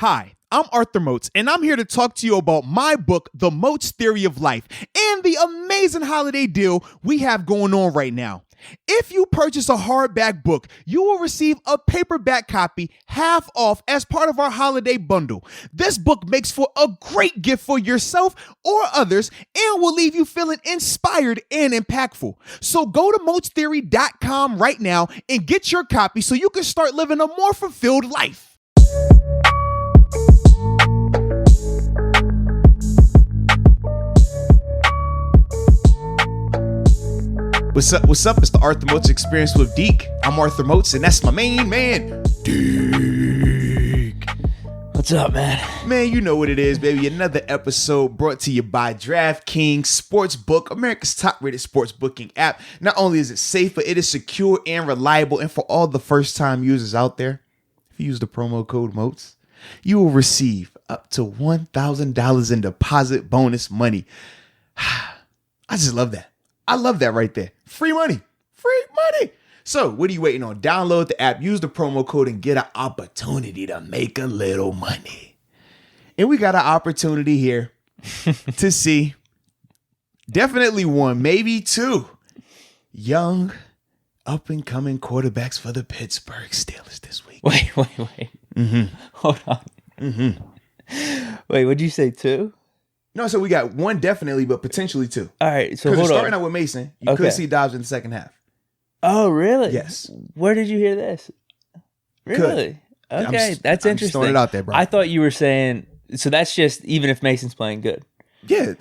Hi, I'm Arthur Moats, and I'm here to talk to you about my book, The Moats Theory of Life, and the amazing holiday deal we have going on right now. If you purchase a hardback book, you will receive a paperback copy half off as part of our holiday bundle. This book makes for a great gift for yourself or others and will leave you feeling inspired and impactful. So go to moatstheory.com right now and get your copy so you can start living a more fulfilled life. What's up? It's the Arthur Moats Experience with Deke. I'm Arthur Moats, and that's my main man, Deke. What's up, man? Man, you know what it is, baby. Another episode brought to you by DRAFTKINGS Sportsbook, America's top-rated sports booking app. Not only is it safe, but it is secure and reliable. And for all the first-time users out there, if you use the promo code MOATS, you will receive up to $1,000 in deposit bonus money. I just love that. I love that right there. Free money. So what are you waiting on? Download the app, use the promo code, and get an opportunity to make a little money. And we got an opportunity here to see definitely one, maybe two young up-and-coming quarterbacks for the Pittsburgh Steelers this week. Wait. Mm-hmm. Hold on. Mm-hmm. Wait, what'd you say, two? No, so we got one definitely, but potentially two. All right, so hold on. Because starting out with Mason, you could see Dobbs in the second half. Oh, really? Yes. Where did you hear this? Really? Okay, that's interesting. I'm throwing it out there, bro. I thought you were saying, so that's just even if Mason's playing good. Yeah.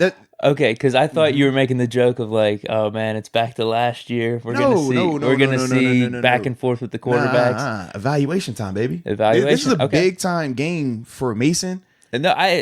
Okay, because I thought you were making the joke of like, oh man, it's back to last year. We're gonna see back and forth with the quarterbacks. Evaluation time, baby. Evaluation. This is a big time game for Mason. No, I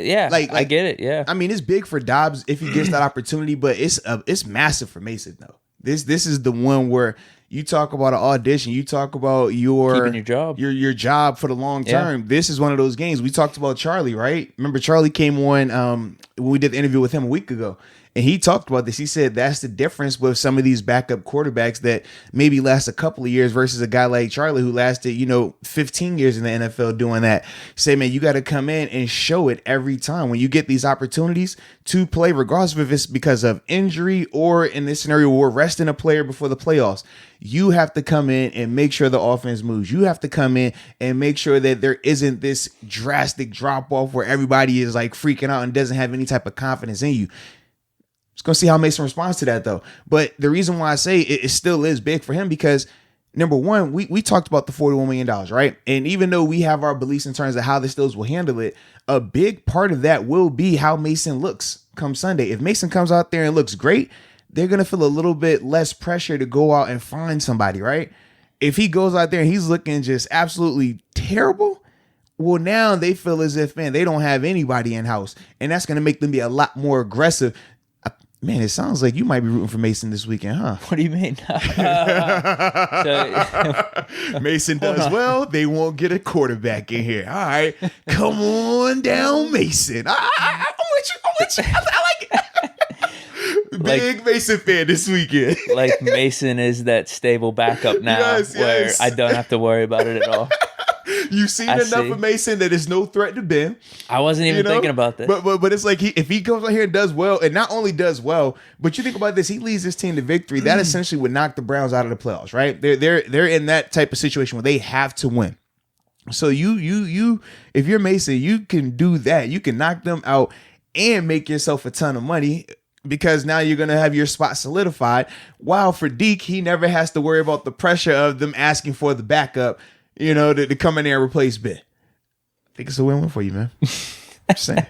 get it. Yeah, I mean, it's big for Dobbs if he gets that opportunity, but it's massive for Mason though. This is the one where you talk about an audition, you talk about keeping your job, your job for the long term. Yeah. This is one of those games. We talked about Charlie, right? Remember Charlie came on when we did the interview with him a week ago. And he talked about this. He said that's the difference with some of these backup quarterbacks that maybe last a couple of years versus a guy like Charlie who lasted, 15 years in the NFL doing that. Say, man, you got to come in and show it every time when you get these opportunities to play, regardless if it's because of injury or in this scenario, we're resting a player before the playoffs. You have to come in and make sure the offense moves. You have to come in and make sure that there isn't this drastic drop off where everybody is like freaking out and doesn't have any type of confidence in you. It's going to see how Mason responds to that, though. But the reason why I say it still is big for him because, number one, we talked about the $41 million, right? And even though we have our beliefs in terms of how the Steelers will handle it, a big part of that will be how Mason looks come Sunday. If Mason comes out there and looks great, they're going to feel a little bit less pressure to go out and find somebody, right? If he goes out there and he's looking just absolutely terrible, well, now they feel as if, man, they don't have anybody in-house. And that's going to make them be a lot more aggressive. Man, it sounds like you might be rooting for Mason this weekend, huh? What do you mean? Mason does well, they won't get a quarterback in here. All right, come on down, Mason. I'm with you. I like it. Big Mason fan this weekend. Like Mason is that stable backup now where I don't have to worry about it at all. You've seen enough of Mason that it's no threat to Ben. I wasn't even thinking about this. But it's like if he comes out here and does well, and not only does well, but you think about this, he leads this team to victory. That essentially would knock the Browns out of the playoffs, right? They're in that type of situation where they have to win. So you if you're Mason, you can do that. You can knock them out and make yourself a ton of money because now you're going to have your spot solidified. While for Deke, he never has to worry about the pressure of them asking for the backup, to come in there and replace Ben. I think it's a win-win for you, man. I'm saying.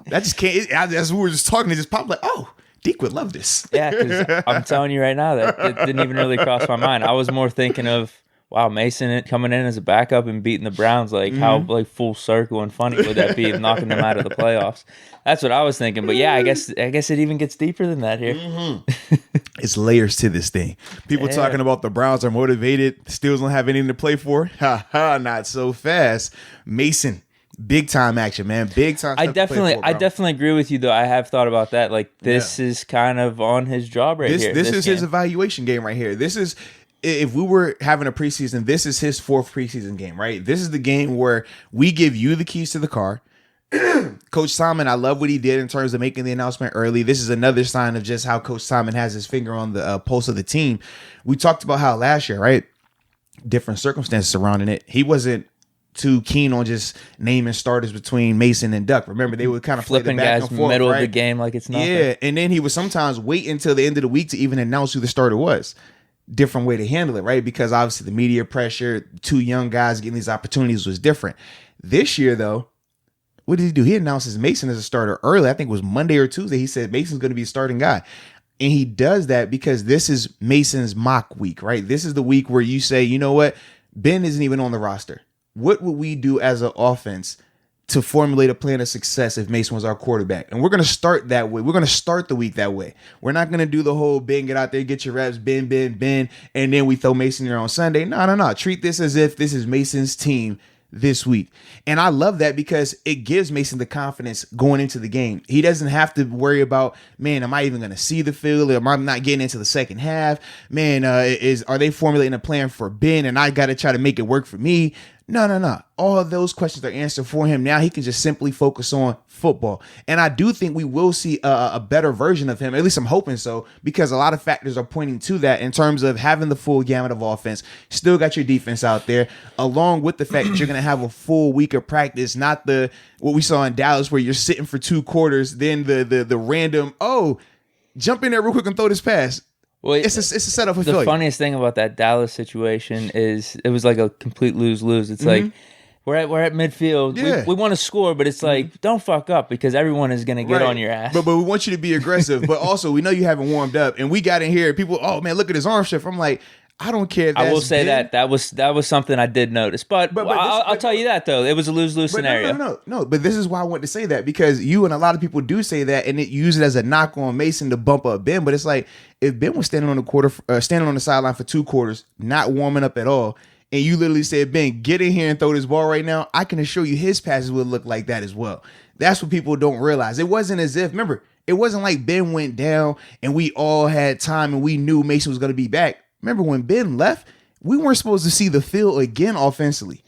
That just can't. As we were just talking, it just popped like, oh, Deke would love this. Yeah, because I'm telling you right now that it didn't even really cross my mind. I was more thinking of, wow, Mason coming in as a backup and beating the Browns. Like, how like full circle and funny would that be, knocking them out of the playoffs? That's what I was thinking. But yeah, I guess it even gets deeper than that here. Mm-hmm. It's layers to this thing. People talking about the Browns are motivated. Steelers don't have anything to play for. Ha ha, not so fast. Mason, big time action, man. Big time. I definitely agree with you though. I have thought about that. Like this is kind of on his job right here. This is his evaluation game right here. This is if we were having a preseason, this is his 4th preseason game, right? This is the game where we give you the keys to the car. Coach Simon, I love what he did in terms of making the announcement early. This is another sign of just how Coach Simon has his finger on the pulse of the team. We talked about how last year, right? Different circumstances surrounding it. He wasn't too keen on just naming starters between Mason and Duck. Remember, they would kind of flipping guys middle of the game like it's nothing. Yeah, and then he would sometimes wait until the end of the week to even announce who the starter was. Different way to handle it, right? Because obviously the media pressure, 2 young guys getting these opportunities was different. This year, though, what did he do? He announces Mason as a starter early. I think it was Monday or Tuesday. He said Mason's going to be a starting guy. And he does that because this is Mason's mock week, right? This is the week where you say, you know what? Ben isn't even on the roster. What would we do as an offense to formulate a plan of success if Mason was our quarterback? And we're going to start that way. We're going to start the week that way. We're not going to do the whole Ben, get out there, get your reps, Ben, and then we throw Mason there on Sunday. No. Treat this as if this is Mason's team this week. And I love that because it gives Mason the confidence going into the game. He doesn't have to worry about, man, am I even going to see the field? Am I not getting into the second half? Man, are they formulating a plan for Ben and I got to try to make it work for me? No. All of those questions are answered for him. Now he can just simply focus on football. And I do think we will see a better version of him. At least I'm hoping so, because a lot of factors are pointing to that in terms of having the full gamut of offense. Still got your defense out there, along with the fact that you're going to have a full week of practice, not what we saw in Dallas where you're sitting for 2 quarters, then the random, jump in there real quick and throw this pass. Well, it's a setup for failure. The funniest thing about that Dallas situation is it was like a complete lose-lose. It's like we're at midfield. Yeah. We want to score, but it's like don't fuck up because everyone is going to get on your ass. But we want you to be aggressive. But also we know you haven't warmed up, and we got in here. People, oh man, look at his arm shift. I'm like, I don't care. If that's I will say that was something I did notice, but I'll tell you that though it was a lose-lose scenario. No. But this is why I want to say that, because you and a lot of people do say that, and it use it as a knock on Mason to bump up Ben. But it's like if Ben was standing on the sideline for 2 quarters, not warming up at all, and you literally said, Ben, get in here and throw this ball right now, I can assure you his passes would look like that as well. That's what people don't realize. It wasn't as if, remember, it wasn't like Ben went down and we all had time and we knew Mason was going to be back. Remember when Ben left, we weren't supposed to see the field again offensively.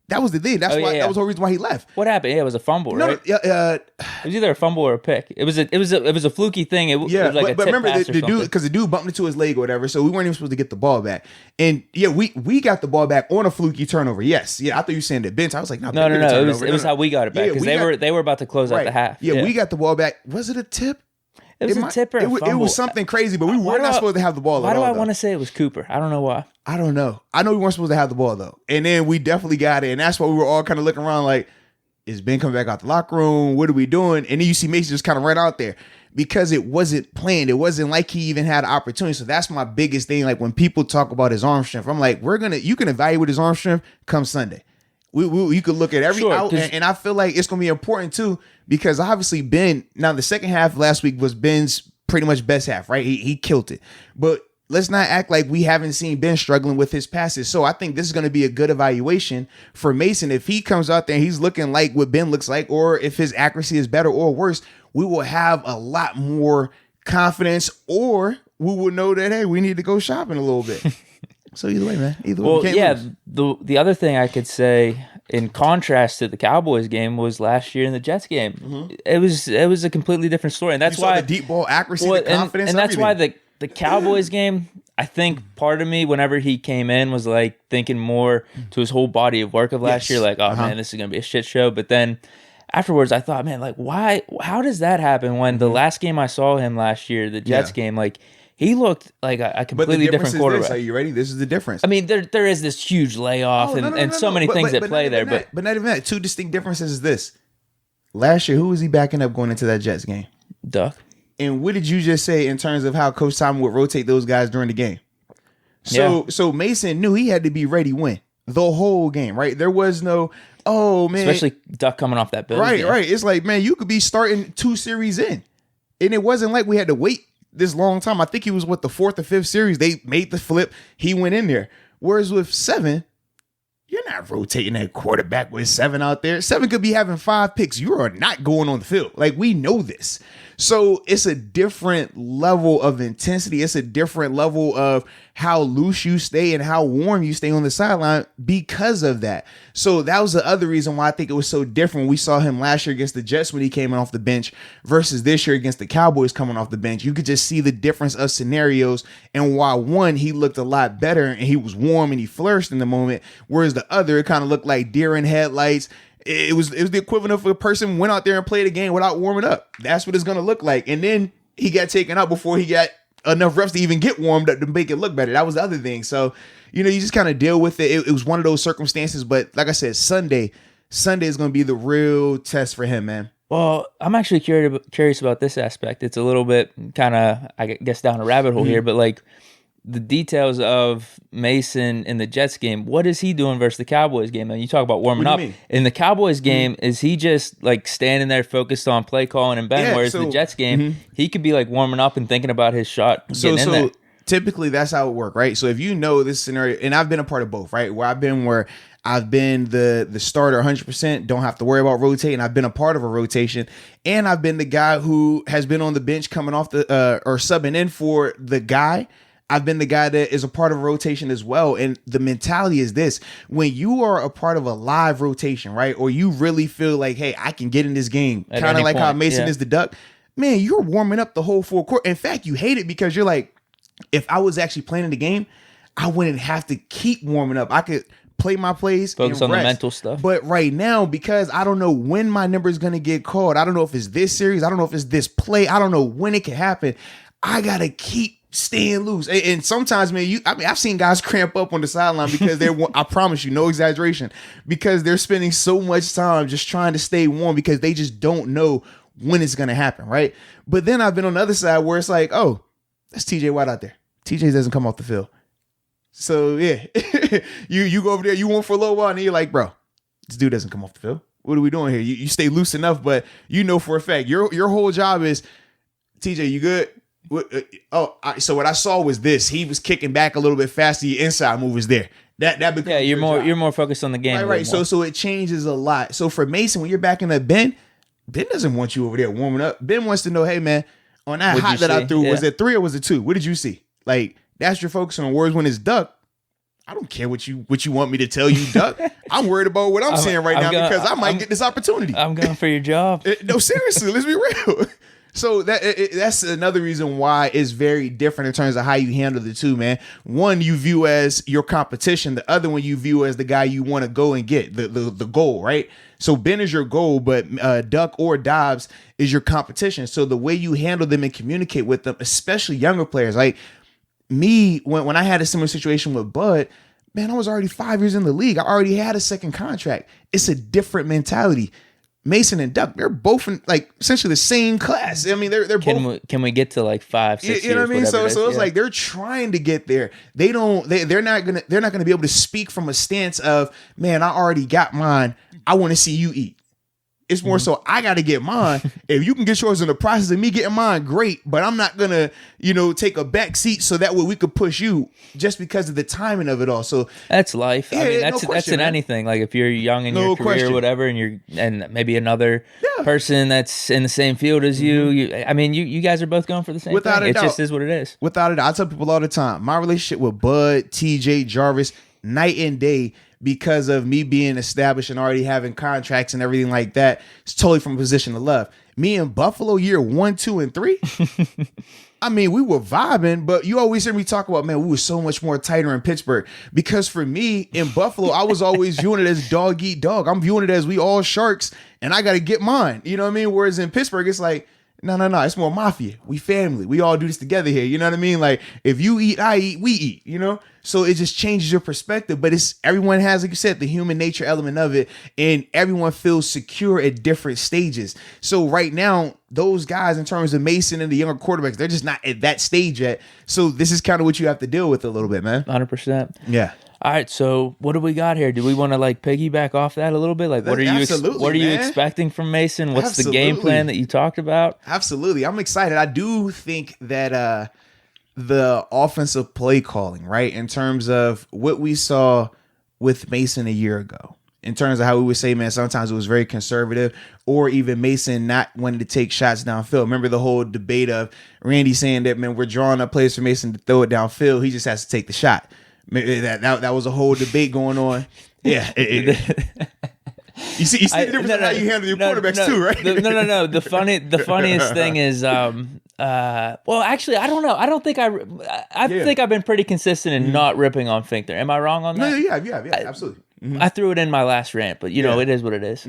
That was the thing. That's why. That was the whole reason why he left. What happened? Yeah, it was a fumble, right? It was either a fumble or a pick. It was a fluky thing. It was like a tip remember pass the dude, because the dude bumped into his leg or whatever, so we weren't even supposed to get the ball back. And we got the ball back on a fluky turnover. Yes, I thought you were saying that bench. I was like, no. It was how we got it back because they were about to close out the half. Yeah, we got the ball back. Was it a tip? It was a tip or a fumble. It was something crazy, but we were not supposed to have the ball at all. Why do I want to say it was Cooper? I don't know why. I don't know. I know we weren't supposed to have the ball, though. And then we definitely got it. And that's why we were all kind of looking around like, is Ben coming back out the locker room? What are we doing? And then you see Mason just kind of right out there because it wasn't planned. It wasn't like he even had an opportunity. So that's my biggest thing. Like when people talk about his arm strength, I'm like, you can evaluate his arm strength come Sunday. You could look at every out, and I feel like it's going to be important too, because obviously Ben, now the second half of last week was Ben's pretty much best half, right? He killed it. But let's not act like we haven't seen Ben struggling with his passes. So I think this is going to be a good evaluation for Mason. If he comes out there and he's looking like what Ben looks like, or if his accuracy is better or worse, we will have a lot more confidence, or we will know that, hey, we need to go shopping a little bit. So either way, man. The other thing I could say in contrast to the Cowboys game was last year in the Jets game. Mm-hmm. It was a completely different story, and that's why the deep ball accuracy, the confidence, and that's why the Cowboys game. I think part of me, whenever he came in, was like thinking more to his whole body of work of last year, like, oh man, this is gonna be a shit show. But then afterwards, I thought, man, like, why? How does that happen? When the last game I saw him last year, the Jets game, like. He looked like a completely different quarterback. Are you ready? This is the difference. I mean, there is this huge layoff and so many things that play there. But not even that. 2 distinct differences is this. Last year, who was he backing up going into that Jets game? Duck. And what did you just say in terms of how Coach Simon would rotate those guys during the game? So Mason knew he had to be ready when? The whole game, right? There was no, oh, man. Especially Duck coming off that Bills game. Right. It's like, man, you could be starting 2 series in. And it wasn't like we had to wait this long time. I think he was the 4th or 5th series. They made the flip. He went in there. Whereas with 7, you're not rotating that quarterback with 7 out there. 7 could be having 5 picks. You are not going on the field. Like, we know this. So it's a different level of intensity. It's a different level of how loose you stay and how warm you stay on the sideline because of that. So that was the other reason why I think it was so different. We saw him last year against the Jets when he came in off the bench versus this year against the Cowboys coming off the bench. You could just see the difference of scenarios and why one, he looked a lot better and he was warm and he flourished in the moment, whereas the other, it kind of looked like deer in headlights. It was the equivalent of a person went out there and played a game without warming up. That's what it's going to look like. And then he got taken out before he got enough reps to even get warmed up to make it look better. That was the other thing. So, you just kind of deal with it. It was one of those circumstances. But like I said, Sunday is going to be the real test for him, man. Well, I'm actually curious about this aspect. It's a little bit kind of, I guess, down a rabbit hole here. But like, the details of Mason in the Jets game, what is he doing versus the Cowboys game? And you talk about warming up. In the Cowboys game, is he just like standing there focused on play calling and Ben? Whereas the Jets game, he could be like warming up and thinking about his shot. So typically that's how it works, right? So if you know this scenario, and I've been a part of both, right? Where I've been the starter 100%, don't have to worry about rotating. I've been a part of a rotation, and I've been the guy who has been on the bench coming off the or subbing in for the guy. I've been the guy that is a part of a rotation as well. And the mentality is this: when you are a part of a live rotation, right? Or you really feel like, hey, I can get in this game, kind of like how Mason is the duck, man, you're warming up the whole full court. In fact, you hate it because you're like, if I was actually playing in the game, I wouldn't have to keep warming up. I could play my plays, focus on the mental stuff. But right now, because I don't know when my number is going to get called, I don't know if it's this series, I don't know if it's this play, I don't know when it can happen, I got to keep staying loose. And sometimes, man, I've seen guys cramp up on the sideline because I promise you, no exaggeration, because they're spending so much time just trying to stay warm because they just don't know when it's going to happen, right? But then I've been on the other side where it's like, oh, that's TJ Watt out there. TJ doesn't come off the field. So, yeah, you go over there, you want for a little while, and then you're like, bro, this dude doesn't come off the field. What are we doing here? You stay loose enough, but you know for a fact, your whole job is, TJ, you good? So what I saw was this. He was kicking back a little bit faster. Your inside move is there. That becomes you're more focused on the game. Right. So it changes a lot. So for Mason, when you're backing up Ben doesn't want you over there warming up. Ben wants to know, hey man, on that hot that I threw, was it 3 or was it 2? What did you see? Like, that's your focus on words when it's duck. I don't care what you want me to tell you, duck. I'm worried about what I'm saying right now because I might get this opportunity. I'm going for your job. No, seriously, let's be real. So that's another reason why it's very different in terms of how you handle the two, man. One you view as your competition. The other one you view as the guy you want to go and get, the goal, right? So Ben is your goal, but Duck or Dobbs is your competition. So the way you handle them and communicate with them, especially younger players, like me, when I had a similar situation with Bud, man, I was already 5 years in the league. I already had a second contract. It's a different mentality. Mason and Duck, they're both in like essentially the same class. I mean, they're both. Can we get to like 5, 6 years? You know what I mean? So it's like they're trying to get there. They're not gonna be able to speak from a stance of, man, I already got mine. I want to see you eat. It's more so I got to get mine. If you can get yours in the process of me getting mine, great. But I'm not gonna, take a back seat so that way we could push you just because of the timing of it all. So that's life. Yeah, I mean, that's in anything. Like if you're young in your career or whatever, and maybe another person that's in the same field as you. You guys are both going for the same thing. It just is what it is. Without a doubt, I tell people all the time, my relationship with Bud, TJ, Jarvis, night and day. Because of me being established and already having contracts and everything like that, it's totally from a position of love. Me and Buffalo year 1, 2, and 3. I mean, we were vibing, but you always hear me talk about, man, we were so much more tighter in Pittsburgh. Because for me in Buffalo, I was always viewing it as dog eat dog. I'm viewing it as we all sharks and I got to get mine. You know what I mean? Whereas in Pittsburgh, it's like, no. It's more mafia. We family. We all do this together here. You know what I mean? Like if you eat, I eat, we eat, So it just changes your perspective. But everyone has, like you said, the human nature element of it. And everyone feels secure at different stages. So right now, those guys in terms of Mason and the younger quarterbacks, they're just not at that stage yet. So this is kind of what you have to deal with a little bit, man. 100%. Yeah. All right, so what do we got here? Do we want to piggyback off that a little bit? Like, what are you expecting from Mason? What's the game plan that you talked about? Absolutely, I'm excited. I do think that the offensive play calling, right, in terms of what we saw with Mason a year ago, in terms of how we would say, man, sometimes it was very conservative, or even Mason not wanting to take shots downfield. Remember the whole debate of Randy saying that, man, we're drawing up plays for Mason to throw it downfield. He just has to take the shot. That was a whole debate going on. Yeah. You see the difference in how you handle your quarterbacks too, right? No. The funniest thing is, well, actually, I don't know. I don't think I think I've been pretty consistent in not ripping on Fichtner. Am I wrong on that? No, yeah, absolutely. I threw it in my last rant, but it is what it is.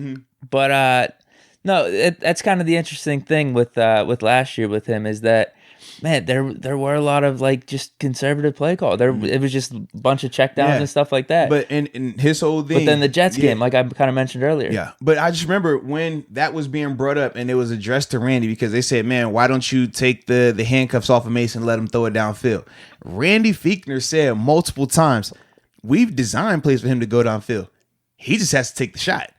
But no, that's kind of the interesting thing with last year with him is that, man, there were a lot of like just conservative play call. It was just a bunch of checkdowns and stuff like that. But in his whole thing, but then the Jets game, like I kind of mentioned earlier. Yeah, but I just remember when that was being brought up and it was addressed to Randy because they said, man, why don't you take the handcuffs off of Mason and let him throw it downfield? Randy Fichtner said multiple times, we've designed plays for him to go downfield. He just has to take the shot.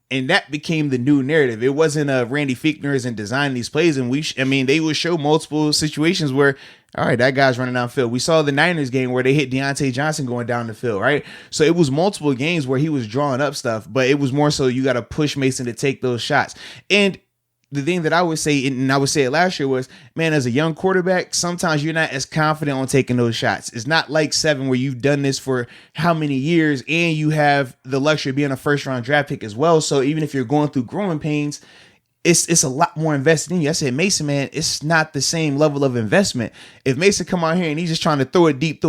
And that became the new narrative. It wasn't Randy Fichtner isn't designing these plays. And they would show multiple situations where, all right, that guy's running downfield. We saw the Niners game where they hit Deontay Johnson going down the field, right? So it was multiple games where he was drawing up stuff, but it was more so you got to push Mason to take those shots. And the thing that I would say, and I would say it last year, was, man, as a young quarterback, sometimes you're not as confident on taking those shots. It's not like 7 where you've done this for how many years and you have the luxury of being a first-round draft pick as well. So even if you're going through growing pains, it's a lot more invested in you. I said, Mason, man, it's not the same level of investment. If Mason come out here and he's just trying to throw it deep,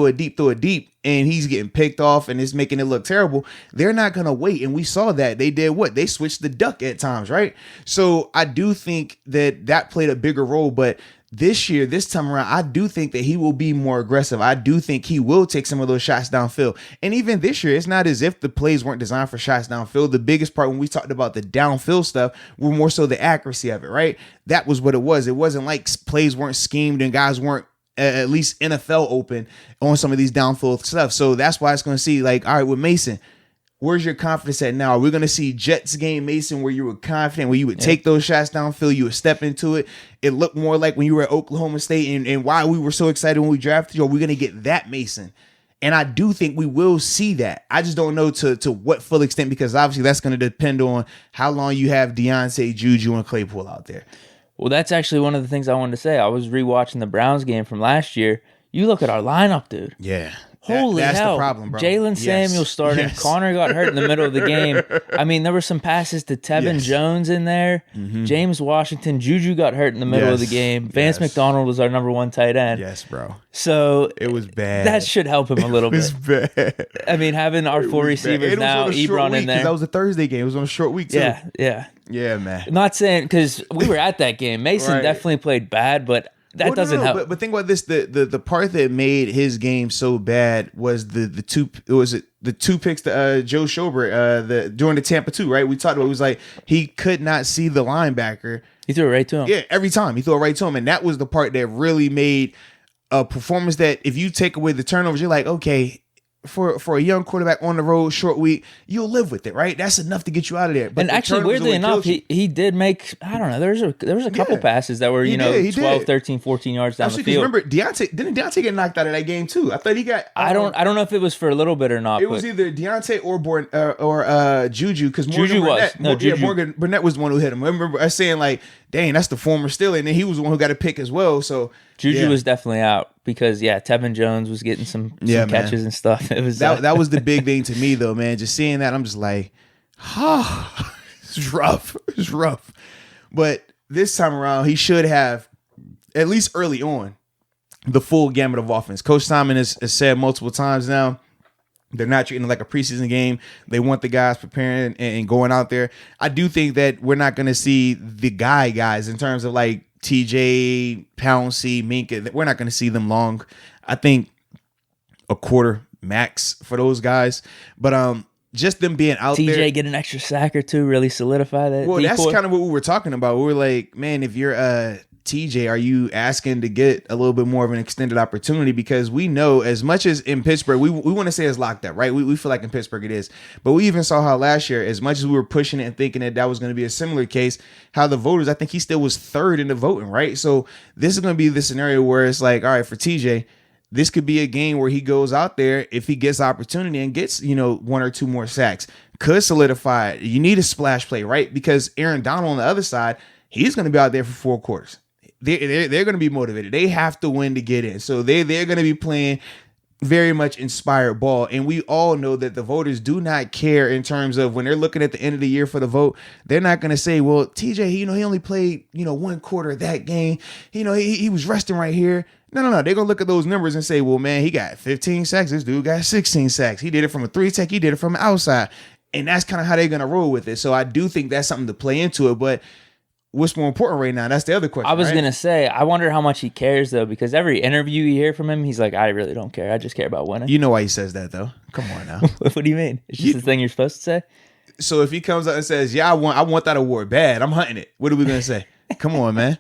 and he's getting picked off and it's making it look terrible, they're not going to wait. And we saw that. They did what? They switched the duck at times, right? So I do think that played a bigger role, but this time around, I do think that he will be more aggressive. I do think he will take some of those shots downfield. And even this year, it's not as if the plays weren't designed for shots downfield. The biggest part when we talked about the downfield stuff were more so the accuracy of it, right? That was what it was. It wasn't like plays weren't schemed and guys weren't at least NFL open on some of these downfield stuff. So that's why it's going to see like, all right, with Mason, where's your confidence at now? Are we going to see Jets game, Mason, where you were confident, where you would take those shots downfield, you would step into it? It looked more like when you were at Oklahoma State and why we were so excited when we drafted you. Are we going to get that Mason? And I do think we will see that. I just don't know to what full extent, because obviously that's going to depend on how long you have Deontay, Juju, and Claypool out there. Well, that's actually one of the things I wanted to say. I was rewatching the Browns game from last year. You look at our lineup, dude. Yeah. Holy that's hell. The problem, bro. Jalen Samuels started. Yes. Connor got hurt in the middle of the game. I mean, there were some passes to Tevin Jones in there. Mm-hmm. James Washington. Juju got hurt in the middle of the game. Vance McDonald was our number 1 tight end. Yes, bro. So it was bad. That should help him a little bit. It was bad. I mean, having our 4 receivers now, Ebron in there. That was a Thursday game. It was on a short week, too. Yeah. Yeah, man. I'm not saying, because we were at that game. Mason definitely played bad, but that doesn't help. But think about this: the part that made his game so bad was the two picks to Joe Schobert during the Tampa 2, right? We talked about it was like he could not see the linebacker. He threw it right to him. Yeah, every time he threw it right to him, and that was the part that really made a performance that if you take away the turnovers, you're like, okay. For a young quarterback on the road, short week, you'll live with it, right? That's enough to get you out of there. But actually, weirdly enough, he did make, I don't know, there was a couple passes that were, 12, 13, 14 yards down the field. Remember, didn't Deontay get knocked out of that game too? I thought he got... I don't know if it was for a little bit or not. It was either Deontay or Juju, because Morgan Burnett was the one who hit him. I remember us saying like, dang, that's the former Steeler, and then he was the one who got a pick as well, so... Juju was definitely out because Tevin Jones was getting some catches and stuff. It was that was the big thing to me though, man. Just seeing that, I'm just like, it's rough. It's rough. But this time around, he should have, at least early on, the full gamut of offense. Coach Simon has said multiple times now, they're not treating it like a preseason game. They want the guys preparing and going out there. I do think that we're not going to see the guys in terms of like TJ, Pouncey, Minka. We're not going to see them long. I think a quarter max for those guys. But just them being out there. TJ get an extra sack or two, really solidify that. Well, decoy. That's kind of what we were talking about. We were like, man, if you're TJ, are you asking to get a little bit more of an extended opportunity? Because we know, as much as in Pittsburgh, we want to say it's locked up, right? We feel like in Pittsburgh it is. But we even saw how last year, as much as we were pushing it and thinking that was going to be a similar case, how the voters, I think he still was third in the voting, right? So this is going to be the scenario where it's like, all right, for TJ, this could be a game where he goes out there, if he gets opportunity and gets, 1 or 2 more sacks, could solidify it. You need a splash play, right? Because Aaron Donald on the other side, he's going to be out there for 4 quarters. They're going to be motivated. They have to win to get in. So they're going to be playing very much inspired ball. And we all know that the voters do not care in terms of when they're looking at the end of the year for the vote. They're not going to say, well, TJ, he only played, 1 quarter of that game. He was resting right here. No. They're going to look at those numbers and say, well, man, he got 15 sacks. This dude got 16 sacks. He did it from a 3-tech. He did it from outside. And that's kind of how they're going to roll with it. So I do think that's something to play into it. But what's more important right now? That's the other question. I was right? going to say, I wonder how much he cares, though, because every interview you hear from him, he's like, I really don't care. I just care about winning. You know why he says that, though. Come on now. What do you mean? It's just the thing you're supposed to say? So if he comes out and says, yeah, I want that award bad, I'm hunting it. What are we going to say? Come on, man.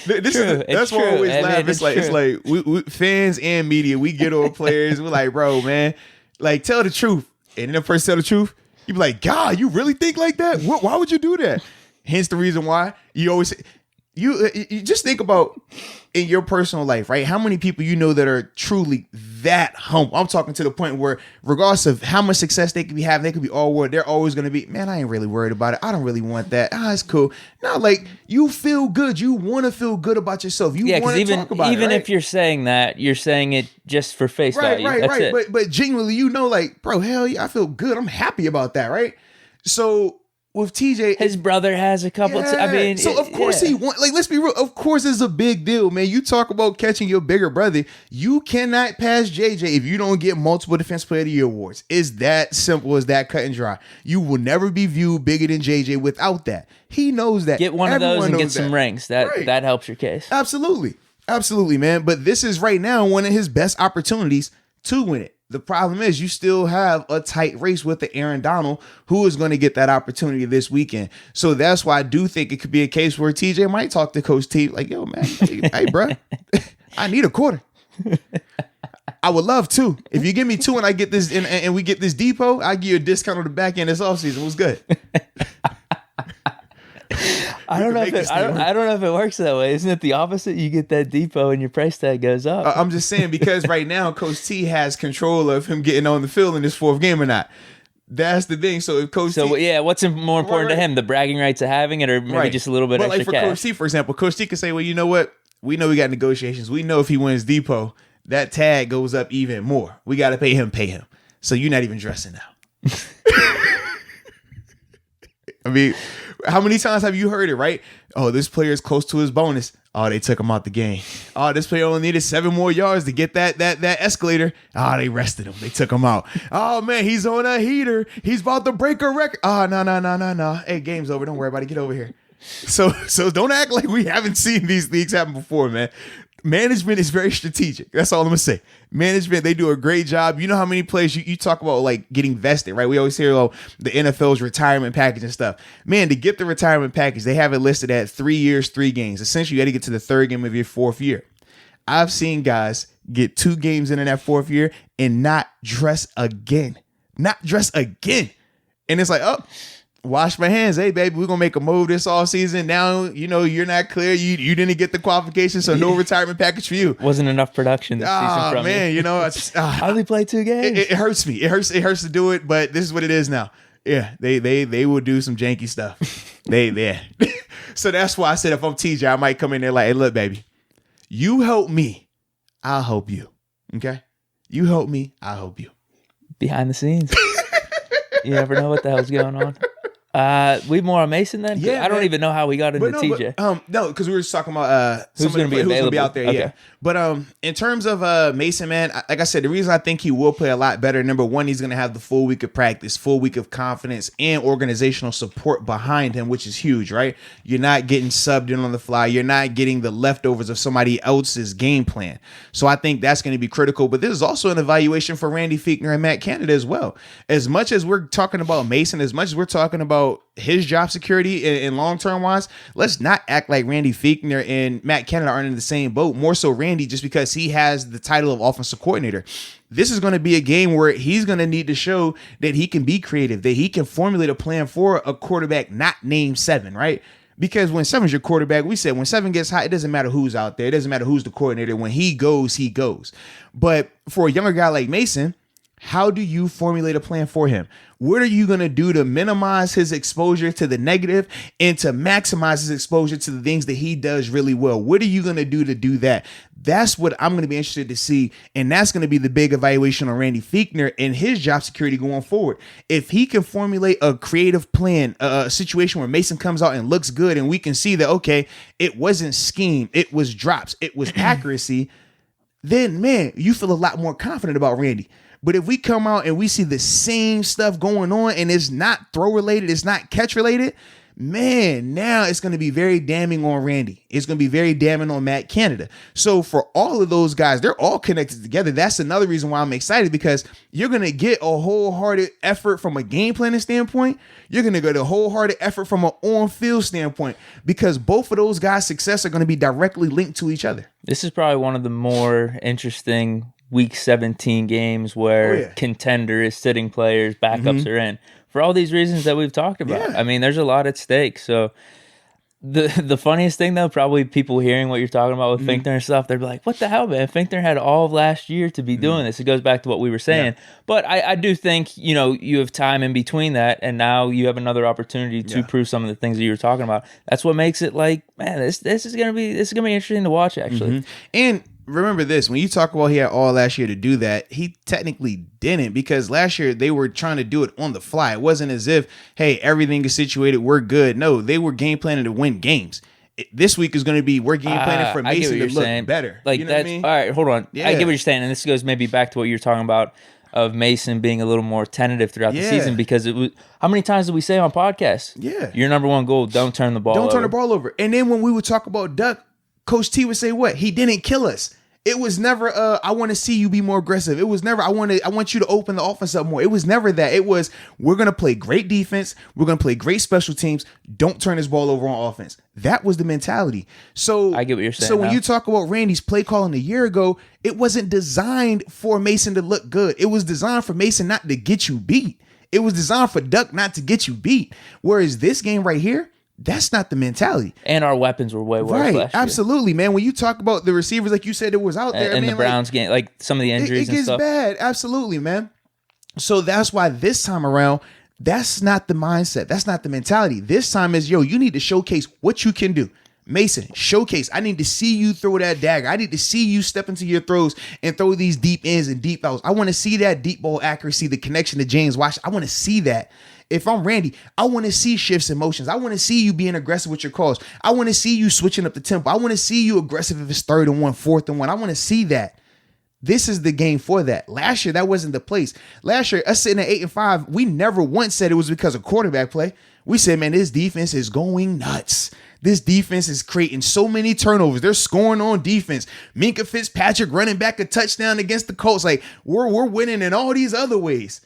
That's why I always laugh. It's like we fans and media, we get on players. We're like, bro, man, like, tell the truth. And then the person tell the truth. You be like, God, you really think like that? Why would you do that? Hence the reason why you always you just think about in your personal life, right? How many people you know that are truly that humble? I'm talking to the point where regardless of how much success they could be having, they could be all worried. They're always going to be, man, I ain't really worried about it. I don't really want that. It's cool. No, like, you feel good. You want to feel good about yourself. You want to talk about it, even right? if you're saying that, you're saying it just for face value. That's it. But genuinely, like, bro, hell yeah, I feel good. I'm happy about that, right? So with TJ, his brother has a couple. Yeah. So of course he won. Like, let's be real. Of course it's a big deal, man. You talk about catching your bigger brother. You cannot pass JJ if you don't get multiple Defense Player of the Year awards. It's that simple as that, cut and dry. You will never be viewed bigger than JJ without that. He knows that. Get one of those and get some rings. That helps your case. Absolutely, man. But this is right now one of his best opportunities to win it. The problem is you still have a tight race with the Aaron Donald, who is going to get that opportunity this weekend. So that's why I do think it could be a case where TJ might talk to Coach T like, yo, man, hey, bro, I need a quarter. I would love 2. If you give me 2 and I get this and we get this depot, I give you a discount on the back end this offseason. What's good? I don't know if it works that way. Isn't it the opposite? You get that depot and your price tag goes up. I'm just saying, because right now Coach T has control of him getting on the field in this 4th game or not. That's the thing. So if Coach T, what's more important to him, the bragging rights of having it, or maybe just a little bit extra like for cash? Coach T, for example, Coach T could say, well, you know what? We know we got negotiations. We know if he wins depot, that tag goes up even more. We got to pay him. So you're not even dressing now. I mean, how many times have you heard it, right? Oh, this player is close to his bonus. Oh, they took him out the game. Oh, this player only needed 7 more yards to get that escalator. Oh, they rested him. They took him out. Oh, man, he's on a heater. He's about to break a record. Oh, no. Hey, game's over. Don't worry about it. Get over here. So don't act like we haven't seen these leagues happen before, man. Management is very strategic. That's all I'm going to say. Management, they do a great job. You know how many players you talk about, like, getting vested, right? We always hear, the NFL's retirement package and stuff. Man, to get the retirement package, they have it listed at 3 years, 3 games. Essentially, you got to get to the 3rd game of your 4th year. I've seen guys get 2 games in that 4th year and not dress again. And it's like, oh, wash my hands. Hey, baby, we're going to make a move this offseason. Now, you're not clear. You didn't get the qualifications, so no retirement package for you. Wasn't enough production this season from man, you. I only played 2 games. It hurts me. It hurts to do it, but this is what it is now. Yeah, they will do some janky stuff. So that's why I said if I'm TJ, I might come in there like, hey, look, baby, you help me, I'll help you. Okay? You help me, I'll help you. Behind the scenes. You never know what the hell's going on. We more on Mason then? Yeah, I don't even know how we got into TJ. No, because we were just talking about who's going to be out there. Okay. Yeah, but in terms of Mason, man, like I said, the reason I think he will play a lot better. Number one, he's going to have the full week of practice, full week of confidence, and organizational support behind him, which is huge, right? You're not getting subbed in on the fly. You're not getting the leftovers of somebody else's game plan. So I think that's going to be critical. But this is also an evaluation for Randy Fichtner and Matt Canada as well. As much as we're talking about Mason, as much as we're talking about his job security and long-term wise, let's not act like Randy Fichtner and Matt Canada aren't in the same boat. More so Randy, just because he has the title of offensive coordinator. This is going to be a game where he's going to need to show that he can be creative, that he can formulate a plan for a quarterback not named Seven, right? Because when Seven's your quarterback, we said when Seven gets hot, it doesn't matter who's out there. It doesn't matter who's the coordinator. When he goes, he goes. But for a younger guy like Mason, how do you formulate a plan for him? What are you going to do to minimize his exposure to the negative and to maximize his exposure to the things that he does really well? What are you going to do that? That's what I'm going to be interested to see. And that's going to be the big evaluation on Randy Fichtner and his job security going forward. If he can formulate a creative plan, a situation where Mason comes out and looks good and we can see that, okay, it wasn't scheme, it was drops, it was accuracy, then, man, you feel a lot more confident about Randy. But if we come out and we see the same stuff going on and it's not throw related, it's not catch related, man, now it's going to be very damning on Randy. It's going to be very damning on Matt Canada. So for all of those guys, they're all connected together. That's another reason why I'm excited, because you're going to get a wholehearted effort from a game planning standpoint. You're going to get a wholehearted effort from an on-field standpoint, because both of those guys' success are going to be directly linked to each other. This is probably one of the more interesting Week 17 games where contender is sitting players, backups are in, for all these reasons that we've talked about. Yeah. I mean, there's a lot at stake. So the funniest thing, though, probably people hearing what you're talking about with Fichtner and stuff, they're like, what the hell, man? Fichtner had all of last year to be doing this. It goes back to what we were saying. But I do think, you have time in between that, and now you have another opportunity to prove some of the things that you were talking about. That's what makes it like, man, this is gonna be interesting to watch, actually. And remember this, when you talk about he had all last year to do that, he technically didn't, because last year they were trying to do it on the fly. It wasn't as if, hey, everything is situated, we're good. No, they were game planning to win games. This week is going to be, we're game planning for Mason to look better. Like, you know that's, what I mean? all right, hold on. Yeah. I get what you're saying, and this goes maybe back to what you're talking about of Mason being a little more tentative throughout the season, because it was, how many times did we say on podcasts? Yeah. Your number one goal, don't turn the ball over. Don't turn the ball over. And then when we would talk about Duck, Coach T would say what? He didn't kill us. It was never, I want to see you be more aggressive. It was never, I want you to open the offense up more. It was never that. It was, we're going to play great defense. We're going to play great special teams. Don't turn this ball over on offense. That was the mentality. So I get what you're saying. So when you talk about Randy's play calling a year ago, it wasn't designed for Mason to look good. It was designed for Mason not to get you beat. It was designed for Duck not to get you beat. Whereas this game right here, that's not the mentality. And our weapons were way worse last year. Absolutely, man. When you talk about the receivers, like you said, that was out there. And the Browns game, like some of the injuries and stuff. It gets bad. Absolutely, man. So that's why this time around, that's not the mindset. That's not the mentality. This time is, you need to showcase what you can do. Mason, showcase. I need to see you throw that dagger. I need to see you step into your throws and throw these deep ins and deep outs. I want to see that deep ball accuracy, the connection to James Washington. I want to see that. If I'm Randy, I want to see shifts in motions. I want to see you being aggressive with your calls. I want to see you switching up the tempo. I want to see you aggressive if it's 3rd and 1, 4th and 1. I want to see that. This is the game for that. Last year, that wasn't the place. Last year, us sitting at 8-5, we never once said it was because of quarterback play. We said, man, this defense is going nuts. This defense is creating so many turnovers. They're scoring on defense. Minkah Fitzpatrick running back a touchdown against the Colts. Like, we're winning in all these other ways.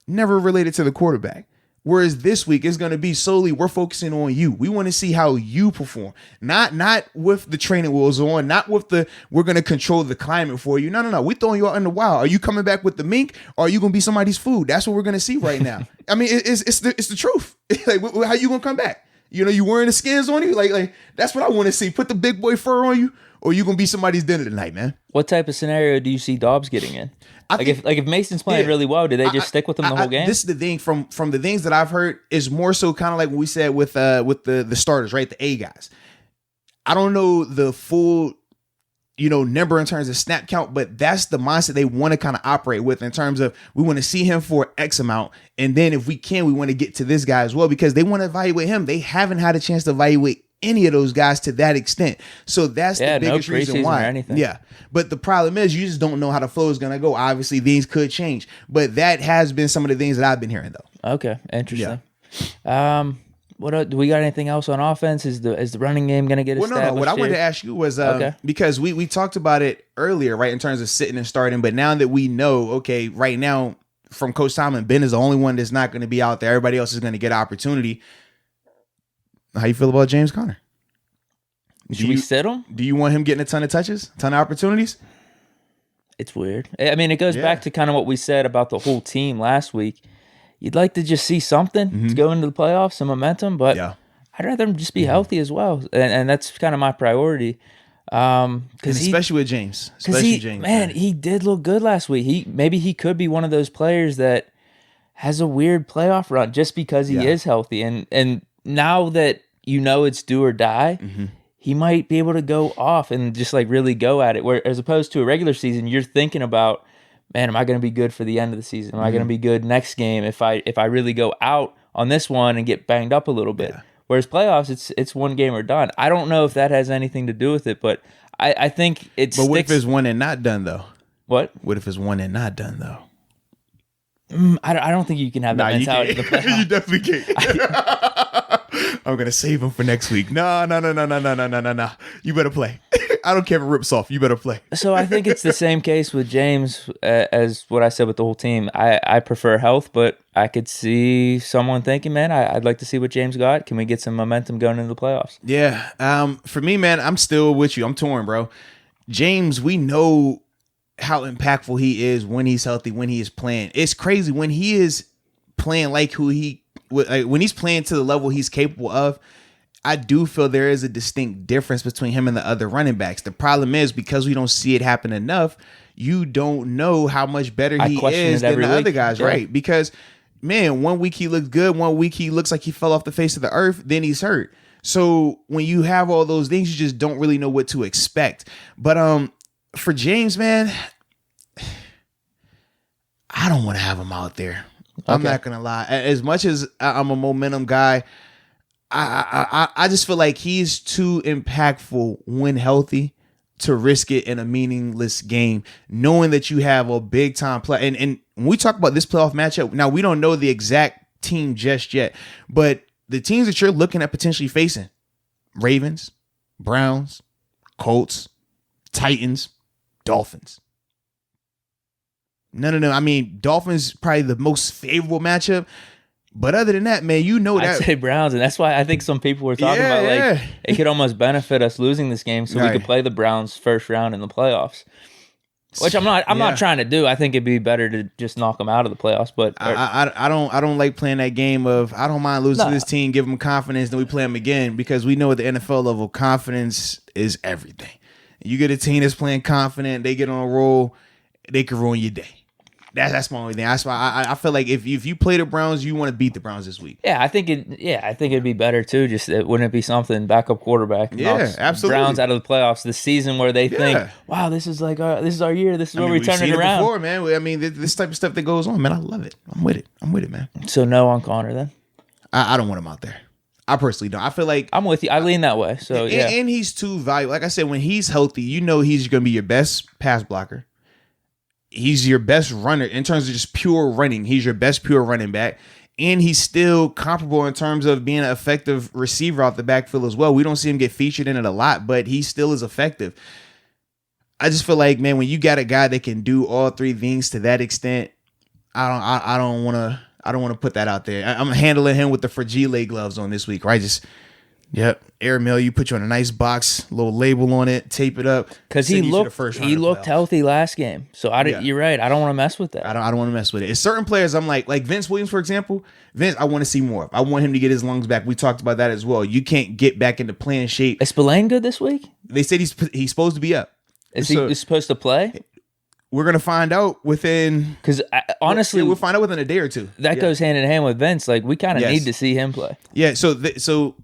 Never related to the quarterback. Whereas this week is going to be solely, we're focusing on you. We want to see how you perform. Not with the training wheels on, not with we're going to control the climate for you. No. We're throwing you out in the wild. Are you coming back with the mink, or are you going to be somebody's food? That's what we're going to see right now. I mean, it's the truth. Like, how you going to come back? You wearing the skins on you? Like that's what I want to see. Put the big boy fur on you, or you going to be somebody's dinner tonight, man. What type of scenario do you see Dobbs getting in? If Mason's playing really well, do they just stick with him the whole game? This is the thing from the things that I've heard is more so kind of like what we said with the starters, right? The A guys. I don't know the full, number in terms of snap count, but that's the mindset they want to kind of operate with in terms of, we want to see him for X amount. And then if we can, we want to get to this guy as well, because they want to evaluate him. They haven't had a chance to evaluate any of those guys to that extent. So that's the biggest reason why. Yeah. But the problem is, you just don't know how the flow is going to go. Obviously, things could change. But that has been some of the things that I've been hearing, though. Okay. Interesting. Yeah. What do we got? Anything else on offense? Is the running game going to get established? No. What I wanted to ask you was, because we talked about it earlier, right, in terms of sitting and starting. But now that we know, okay, right now, from Coach Tomlin, Ben is the only one that's not going to be out there. Everybody else is going to get opportunity. How you feel about James Conner? Should we sit him? Do you want him getting a ton of touches, ton of opportunities? It's weird. I mean, it goes back to kind of what we said about the whole team last week. You'd like to just see something to go into the playoffs, some momentum, but I'd rather him just be healthy as well. And that's kind of my priority. Especially with James. Man, he did look good last week. Maybe he could be one of those players that has a weird playoff run just because he is healthy. And now that you know it's do or die, he might be able to go off and just like really go at it. Where as opposed to a regular season, you're thinking about, man, am I going to be good for the end of the season? Am I going to be good next game if I really go out on this one and get banged up a little bit? Yeah. Whereas playoffs, it's one game or done. I don't know if that has anything to do with it, but I think it's. But what if it's one and not done though? What? What if it's one and not done though? I don't think you can have that mentality in the playoffs. You definitely can't. I'm gonna save him for next week. No. You better play. I don't care if it rips off. You better play. So I think it's the same case with James as what I said with the whole team. I prefer health, but I could see someone thinking, man, I'd like to see what James got. Can we get some momentum going into the playoffs? Yeah. For me, man, I'm still with you. I'm torn, bro. James, we know how impactful he is when he's healthy, when he is playing. It's crazy when he is playing when he's playing to the level he's capable of. I do feel there is a distinct difference between him and the other running backs. The problem is because we don't see it happen enough, you don't know how much better he is than the other guys, right? Because, man, 1 week he looks good, 1 week he looks like he fell off the face of the earth, then he's hurt. So when you have all those things, you just don't really know what to expect. But for James, man, I don't want to have him out there. Okay. I'm not gonna lie. As much as I'm a momentum guy, I just feel like he's too impactful when healthy to risk it in a meaningless game, knowing that you have a big time play. And when we talk about this playoff matchup, now we don't know the exact team just yet, but the teams that you're looking at potentially facing: Ravens, Browns, Colts, Titans, Dolphins. No. I mean, Dolphins probably the most favorable matchup. But other than that, man, you know that. I'd say Browns, and that's why I think some people were talking about like it could almost benefit us losing this game so we could play the Browns first round in the playoffs. Which I'm not trying to do. I think it'd be better to just knock them out of the playoffs. But I don't like playing that game of I don't mind losing to this team, give them confidence, then we play them again, because we know at the NFL level, confidence is everything. You get a team that's playing confident, they get on a roll, they can ruin your day. That's my only thing. That's why I feel like if you play the Browns, you want to beat the Browns this week. Yeah, I think it'd be better too. Just wouldn't it be something? Backup quarterback. Yeah, absolutely. Browns out of the playoffs this season where they think, wow, this is like this is our year. This is where we turn it around. Before, man. I mean, this type of stuff that goes on, man. I love it. I'm with it, man. So no on Connor then. I don't want him out there. I personally don't. I feel like I'm with you. I lean that way. So and he's too valuable. Like I said, when he's healthy, you know he's going to be your best pass blocker. He's your best runner in terms of just pure running. He's your best pure running back. And he's still comparable in terms of being an effective receiver off the backfield as well. We don't see him get featured in it a lot, but he still is effective. I just feel like, man, when you got a guy that can do all three things to that extent, I don't want to put that out there. I'm handling him with the Fragile gloves on this week, right? Just airmail you, put you on a nice box, little label on it, tape it up. Because he looked healthy last game. So you're right. I don't want to mess with that. I don't want to mess with it. It's certain players I'm like Vince Williams, for example. Vince, I want to see more of. I want him to get his lungs back. We talked about that as well. You can't get back into playing shape. Is Spillane good this week? They said he's supposed to be up. Is he supposed to play? We're gonna find out within. Because honestly, we'll find out within a day or two. That goes hand in hand with Vince. Like we kind of need to see him play. Yeah. So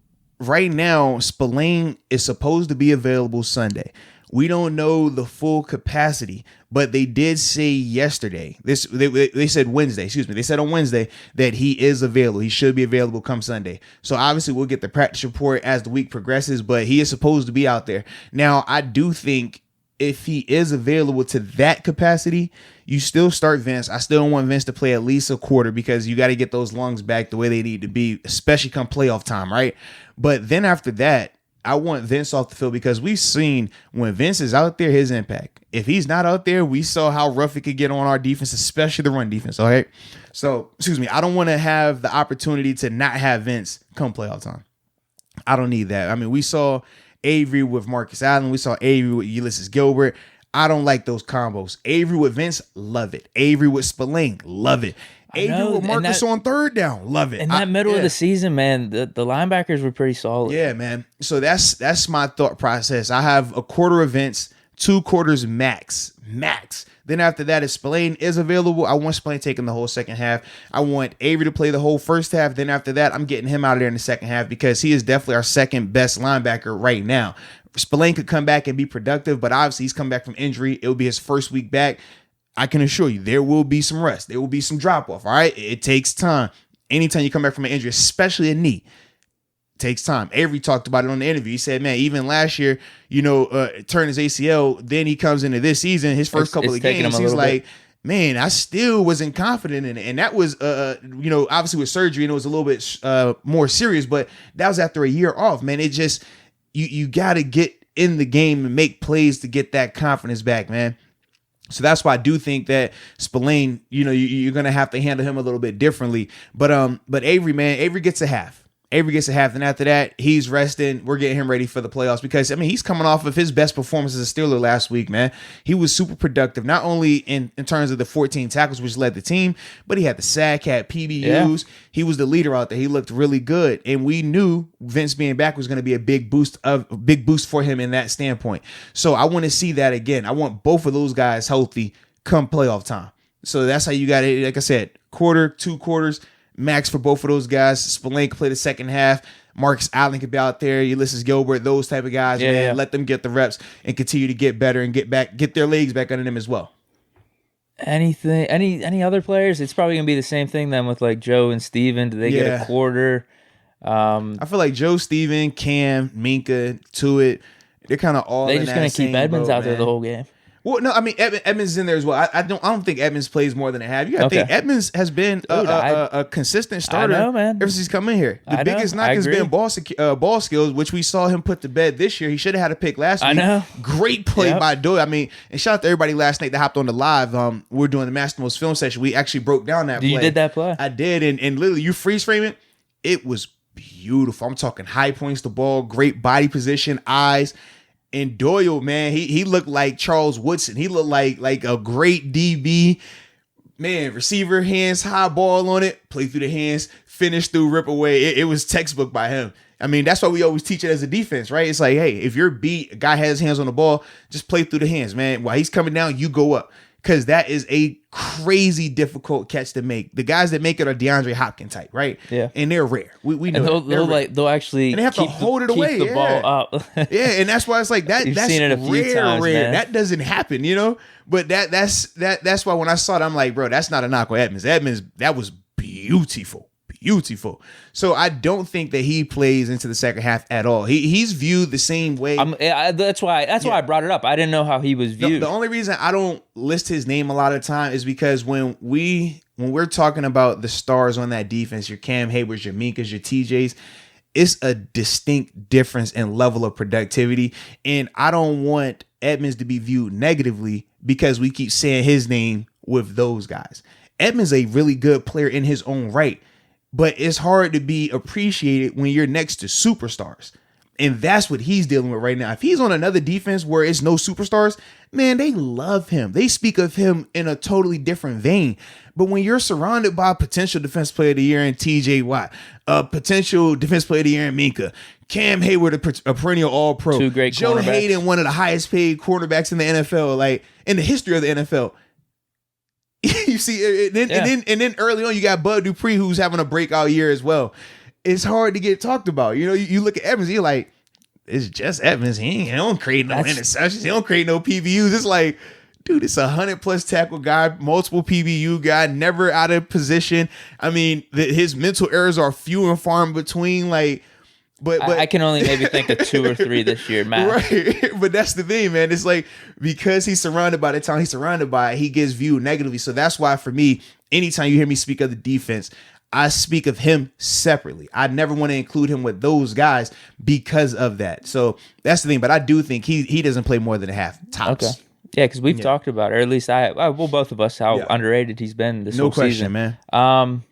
right now, Spillane is supposed to be available Sunday. We don't know the full capacity, but they did say yesterday. They said Wednesday. Excuse me. They said on Wednesday that he is available. He should be available come Sunday. So obviously we'll get the practice report as the week progresses, but he is supposed to be out there. Now, I do think if he is available to that capacity, you still start Vince. I still want Vince to play at least a quarter because you got to get those lungs back the way they need to be, especially come playoff time, right? But then after that, I want Vince off the field because we've seen when Vince is out there, his impact. If he's not out there, we saw how rough it could get on our defense, especially the run defense, all right? So, I don't want to have the opportunity to not have Vince come playoff time. I don't need that. I mean, we saw Avery with Marcus Allen. We saw Avery with Ulysses Gilbert. I don't like those combos. Avery with Vince, love it. Avery with Spillane, love it. Adrian with Marcus on third down. Love it. In that middle of the season, man, the linebackers were pretty solid. Yeah, man. So that's my thought process. I have a quarter of Vince, 2 quarters max. Then after that, if Spillane is available, I want Spillane taking the whole second half. I want Avery to play the whole first half. Then after that, I'm getting him out of there in the second half because he is definitely our second best linebacker right now. Spillane could come back and be productive, but obviously he's come back from injury. It will be his first week back. I can assure you there will be some rest. There will be some drop-off, all right? It takes time. Anytime you come back from an injury, especially a knee, it takes time. Avery talked about it on the interview. He said, man, even last year, turned his ACL, then he comes into this season, his first couple of games, he's like, man, I still wasn't confident in it. And that was, obviously with surgery, and it was a little bit more serious, but that was after a year off, man. It just, you got to get in the game and make plays to get that confidence back, man. So that's why I do think that Spillane, you're going to have to handle him a little bit differently. But Avery, man, Avery gets a half. And after that, he's resting. We're getting him ready for the playoffs because, he's coming off of his best performance as a Steeler last week, man. He was super productive, not only in terms of the 14 tackles, which led the team, but he had the sack, had PBUs. Yeah. He was the leader out there. He looked really good. And we knew Vince being back was going to be a big boost for him in that standpoint. So I want to see that again. I want both of those guys healthy come playoff time. So that's how you got it. Like I said, quarter, 2 quarters, max for both of those guys. Spillane can play the second half. Marcus Allen could be out there. Ulysses Gilbert, those type of guys, man. Yeah. Let them get the reps and continue to get better and get their legs back under them as well. Any other players? It's probably gonna be the same thing then with like Joe and Steven. Do they get a quarter? I feel like Joe, Steven, Cam, Minka, Tuitt, they're kind of all. They just gonna keep Edmonds out there the whole game. Well, no, Edmonds is in there as well. I don't think Edmonds plays more than a half. You got to think Edmonds has been a consistent starter ever since he's come in here. The biggest knock has been ball skills, which we saw him put to bed this year. He should have had a pick last week. I know. Great play by Doyle. And shout out to everybody last night that hopped on the live. We're doing the Master Most film session. We actually broke down that play. You did that play? I did, and literally you freeze frame it. It was beautiful. I'm talking high points the ball, great body position, eyes. And Doyle, man, he looked like Charles Woodson. He looked like a great DB. Man, receiver, hands, high ball on it, play through the hands, finish through, rip away. It was textbook by him. That's why we always teach it as a defense, right? It's like, hey, if you're beat, a guy has his hands on the ball, just play through the hands, man. While he's coming down, you go up. Because that is a crazy difficult catch to make. The guys that make it are DeAndre Hopkins type, right? Yeah. And they're rare. We know they'll actually and they have to hold it away. Keep the ball up. Yeah, and that's why it's like that. That's seen it a few times, rare. Man. That doesn't happen, But that's why when I saw it, I'm like, bro, that's not a knock on Edmonds. Edmonds, that was beautiful. So I don't think that he plays into the second half at all. He's viewed the same way. That's why I brought it up. I didn't know how he was viewed. The only reason I don't list his name a lot of the time is because when we're talking about the stars on that defense, your Cam Haywards, your Minkas, your TJs, it's a distinct difference in level of productivity. And I don't want Edmonds to be viewed negatively because we keep saying his name with those guys. Edmonds is a really good player in his own right. But it's hard to be appreciated when you're next to superstars. And that's what he's dealing with right now. If he's on another defense where it's no superstars, man, they love him. They speak of him in a totally different vein. But when you're surrounded by potential defense player of the year in TJ Watt, a potential defense player of the year in Minka, Cam Hayward, a perennial all-pro, 2 great Joe Hayden, one of the highest paid quarterbacks in the NFL, like in the history of the NFL. You see, and then early on, you got Bud Dupree, who's having a breakout year as well. It's hard to get talked about. You look at Evans, you're like, it's just Evans. He don't create no interceptions. He don't create no PBUs. It's like, dude, it's 100+ tackle guy, multiple PBU guy, never out of position. His mental errors are few and far in between. Like, but I can only maybe think of 2 or 3 this year, Matt. Right. But that's the thing, man. It's like because he's surrounded by the talent he's surrounded by, he gets viewed negatively. So that's why for me, anytime you hear me speak of the defense, I speak of him separately. I never want to include him with those guys because of that. So that's the thing. But I do think he doesn't play more than a half tops. Okay. Yeah, because we've talked about it, or at least both of us, how underrated he's been this whole season. No question, man.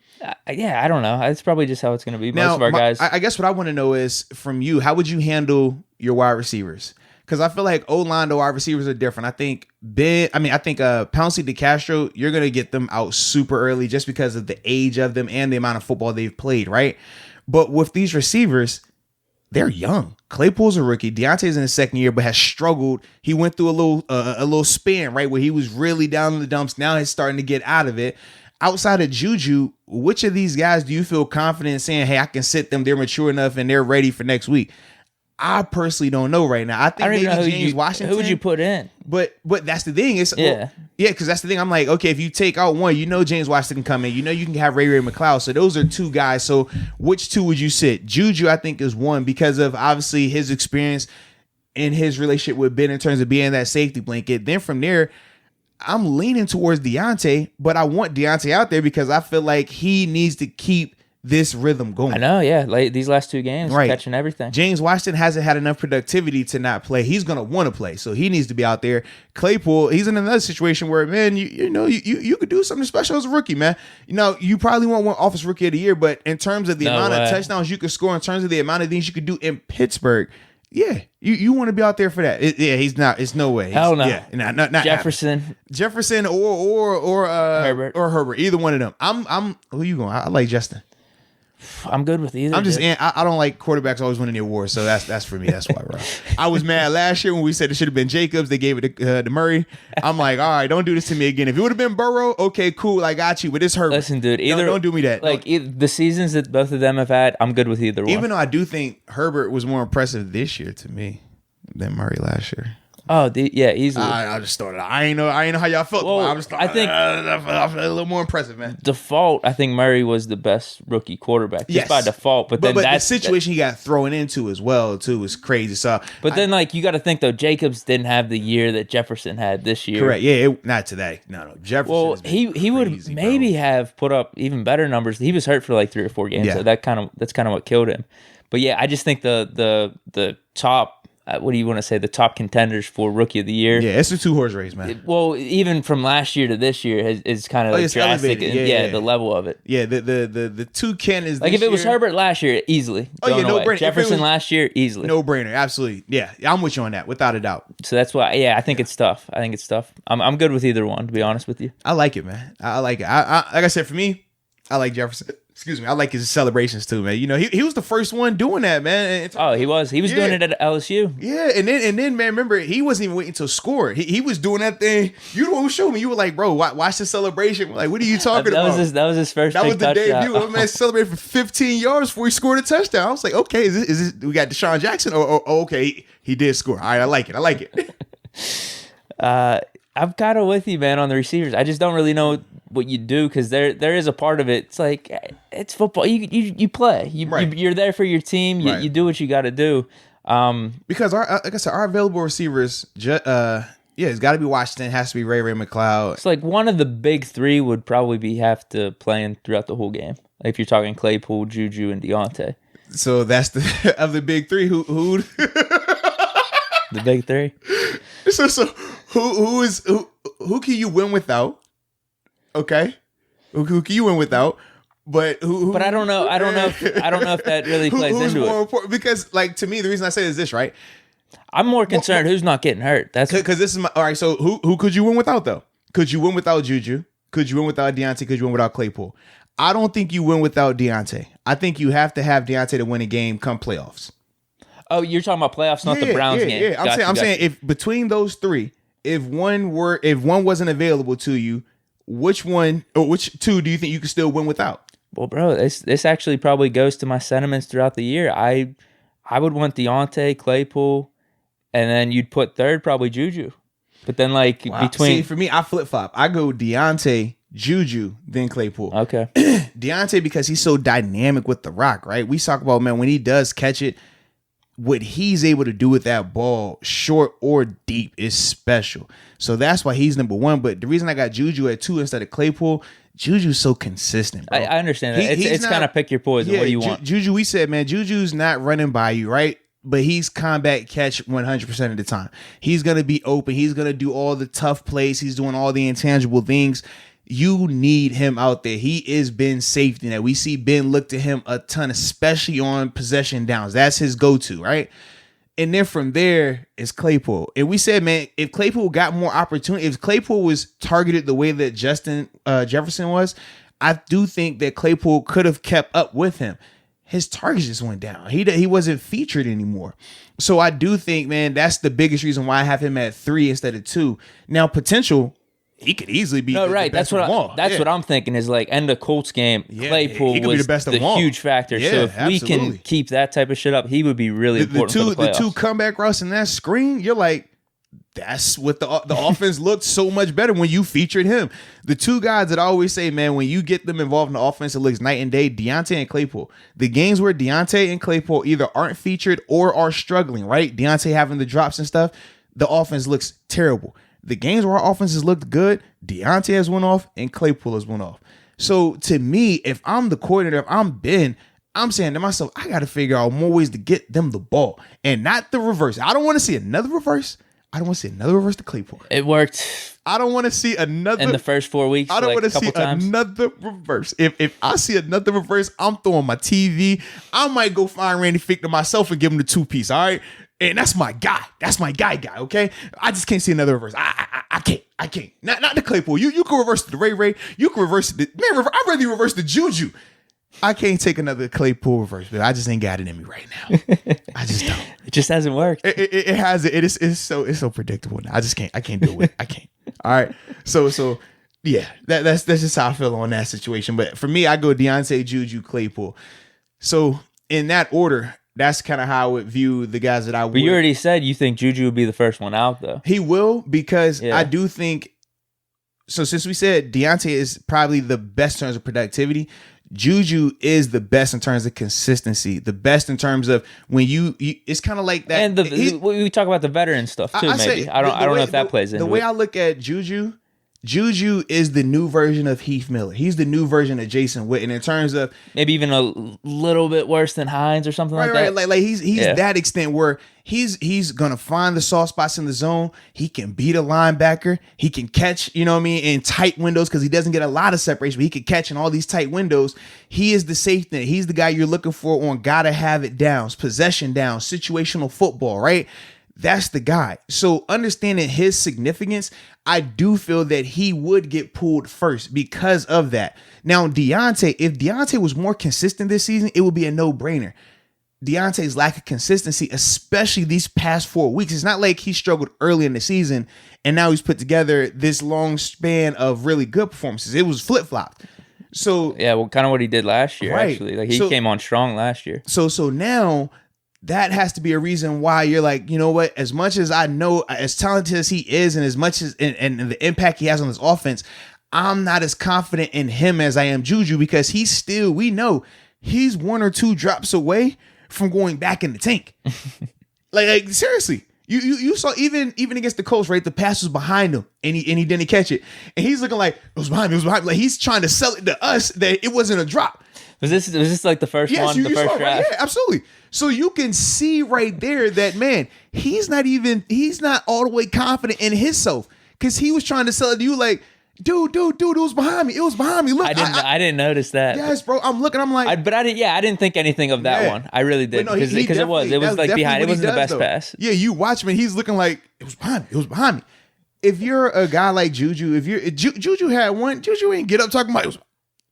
I don't know. It's probably just how it's going to be. Most of our guys. I guess what I want to know is from you, how would you handle your wide receivers? Because I feel like O-line, the wide receivers are different. I think Pouncey DeCastro, you're going to get them out super early just because of the age of them and the amount of football they've played, right? But with these receivers, they're young. Claypool's a rookie. Deontay's in his second year, but has struggled. He went through a little span, right, where he was really down in the dumps. Now he's starting to get out of it. Outside of Juju, which of these guys do you feel confident saying, hey, I can sit them, they're mature enough, and they're ready for next week? I personally don't know right now. I think maybe James Washington. Who would you put in? But that's the thing. Because that's the thing. I'm like, okay, if you take out one, James Washington can come in. You can have Ray McCloud. So those are two guys. So which two would you sit? Juju, I think, is one because of obviously his experience and his relationship with Ben in terms of being that safety blanket. Then from there, I'm leaning towards Deontay, but I want Deontay out there because I feel like he needs to keep this rhythm going. I know, yeah. Like these last two games, right, catching everything. James Washington hasn't had enough productivity to not play. He's gonna want to play, so he needs to be out there. Claypool, he's in another situation where, man, you could do something special as a rookie, man. You probably won't win Office Rookie of the Year, but in terms of the amount of touchdowns you could score, in terms of the amount of things you could do in Pittsburgh, yeah, you want to be out there for that. He's not. It's no way. Hell no. Yeah, not Jefferson or Herbert or Herbert. Either one of them. I'm. Who you going? I like Justin. I'm good with either. I don't like quarterbacks always winning the awards, so that's for me. That's why, bro. I was mad last year when we said it should have been Jacobs. They gave it to Murray. I'm like, all right, don't do this to me again. If it would have been Burrow, okay, cool, I got you. But it's Herbert. Listen, dude, don't do me that. Like the seasons that both of them have had, I'm good with either one. Even though I do think Herbert was more impressive this year to me than Murray last year. Oh, yeah, easily. I just started. I ain't know how y'all felt. Well, I'm just. I think I feel a little more impressive, man. Default, I think Murray was the best rookie quarterback just by default. But then the situation he got thrown into as well too was crazy. So, then you got to think though, Jacobs didn't have the year that Jefferson had this year. Correct. Yeah, not today. No. Jefferson. Well, he would maybe have put up even better numbers. He was hurt for like 3 or 4 games, so that's kind of what killed him. But yeah, I just think the top. What do you want to say? The top contenders for Rookie of the Year. Yeah, it's a 2-horse race, man. Well, even from last year to this year is kind of drastic. The level of it. Yeah, the two candidates. Like if it was Herbert last year, easily. No brainer. Jefferson last year, easily. No brainer, absolutely. Yeah, I'm with you on that, without a doubt. So that's why. Yeah, I think it's tough. I'm good with either one, to be honest with you. I like it, man. I like it. Like I said, for me, I like Jefferson. Excuse me. I like his celebrations too, man. He was the first one doing that, man. He was. He was doing it at LSU. Yeah, and then, man, remember, he wasn't even waiting to score. He was doing that thing. You the one who showed me. You were like, bro, watch the celebration. Like, what are you talking about? That was his first. That was the touchdown. debut. Man celebrated for 15 yards before he scored a touchdown. I was like, okay, is this we got Deshaun Jackson? Okay, he did score. All right, I like it. I'm kind of with you, man, on the receivers. I just don't really know what you do because there is a part of it. It's like it's football. You play. You're there for your team. You do what you got to do. Because like I said, our available receivers, it's got to be Washington. It has to be Ray McCloud. It's like one of the big 3 would probably have to play in throughout the whole game. Like if you're talking Claypool, Juju, and Deontay. So that's of the big 3. Who? The big 3. So who can you win without? Okay, who can you win without? But who? But I don't know. I don't know if that really plays who's into more it. Important? Because, like, to me, the reason I say is this, right? I'm more concerned who's not getting hurt. That's because this is my all right. So who could you win without though? Could you win without Juju? Could you win without Deontay? Could you win without Claypool? I don't think you win without Deontay. I think you have to have Deontay to win a game come playoffs. Oh, you're talking about playoffs, not the Browns game. Yeah, I'm saying if between those 3, if one wasn't available to you, which 2 do you think you could still win without? Well, bro, this actually probably goes to my sentiments throughout the year. I would want Deontay, Claypool, and then you'd put third probably Juju. But then between See, for me, I flip flop. I go Deontay, Juju, then Claypool. Okay. Deontay because he's so dynamic with the rock, right? We talk about, man, when he does catch it, what he's able to do with that ball, short or deep, is special. So that's why he's number 1. But the reason I got Juju at 2 instead of Claypool, Juju's so consistent, bro. I understand that. It's kind of pick your poison. What do you want? Juju, we said, man, Juju's not running by you, right? But he's combat catch 100% of the time. He's going to be open. He's going to do all the tough plays. He's doing all the intangible things. You need him out there. He is Ben's safety net. We see Ben look to him a ton, especially on possession downs. That's his go-to, right? And then from there is Claypool. And we said, man, if Claypool got more opportunity, if Claypool was targeted the way that Justin Jefferson was, I do think that Claypool could have kept up with him. His targets just went down. He wasn't featured anymore. So I do think, man, that's the biggest reason why I have him at 3 instead of 2. Now, potential, he could easily be the best of them all. That's what I'm thinking is like end of Colts game. Claypool he could was be the best of them all. Huge factor. Yeah, so if we can keep that type of shit up, he would be really important for the playoffs. The 2 comeback routes and that screen, you're like, that's what the offense looked so much better when you featured him. The 2 guys that I always say, man, when you get them involved in the offense, it looks night and day. Deontay and Claypool. The games where Deontay and Claypool either aren't featured or are struggling, right? Deontay having the drops and stuff, the offense looks terrible. The games where our offenses looked good, Deontay has went off and Claypool has went off. So to me, if I'm the coordinator, if I'm Ben, I'm saying to myself, I got to figure out more ways to get them the ball and not the reverse. I don't want to see another reverse. I don't want to see another reverse to Claypool. It worked. I don't want to see another in the first 4 weeks. I don't want to see another reverse. If I see another reverse, I'm throwing my TV. I might go find Randy Fichtner myself and give him the 2-piece. All right, and that's my guy. That's my guy. Okay, I just can't see another reverse. I can't. Not the Claypool. You can reverse the Ray. You can reverse the man. I'd rather you reverse the Juju. I can't take another Claypool reverse, but I just ain't got it in me right now. I just don't. It just hasn't worked. It hasn't. It's so predictable now. I just can't. I can't do it. I can't. All right. So yeah, that's just how I feel on that situation. But for me, I go Deontay, Juju, Claypool. So in that order, that's kind of how I would view the guys that I would. But you already said you think Juju would be the first one out, though. He will, because I do think. So since we said Deontay is probably the best in terms of productivity, Juju is the best in terms of consistency, the best in terms of when you it's kind of like that. And we talk about the veteran stuff too. I don't know if that plays into it. The way I look at Juju is the new version of Heath Miller. He's the new version of Jason Witten in terms of maybe even a little bit worse than Hines or something like that. Like he's that extent where he's gonna find the soft spots in the zone. He can beat a linebacker. He can catch, you know what I mean, in tight windows because he doesn't get a lot of separation, but he can catch in all these tight windows. He is the safety net. He's the guy you're looking for on gotta have it downs, possession downs, situational football, right? That's the guy. So understanding his significance, I do feel that he would get pulled first because of that. Now, if Deontay was more consistent this season, it would be a no-brainer. Deontay's lack of consistency, especially these past 4 weeks, it's not like he struggled early in the season and now he's put together this long span of really good performances. It was flip-flopped. So yeah, well, kind of what he did last year, right. Actually. Like he came on strong last year. So now that has to be a reason why you're like, you know what, as much as I know, as talented as he is and as much as and the impact he has on this offense, I'm not as confident in him as I am Juju because we know he's 1 or 2 drops away from going back in the tank. like seriously. You saw even against the Colts, right? The pass was behind him and he didn't catch it. And he's looking like it was behind me. Like he's trying to sell it to us that it wasn't a drop. Was this like the first one, the first draft? Right? Yeah, absolutely. So you can see right there that, man, he's not all the way confident in himself because he was trying to sell it to you like, dude, it was behind me. It was behind me. Look, I didn't notice that. Yes, bro. I'm looking. I'm like, I didn't think anything of that one. I really didn't because it was like behind. It wasn't the best pass. Yeah, you watch him and he's looking like it was behind me. It was behind me. If you're a guy like Juju, if Juju had one, Juju ain't get up talking about it.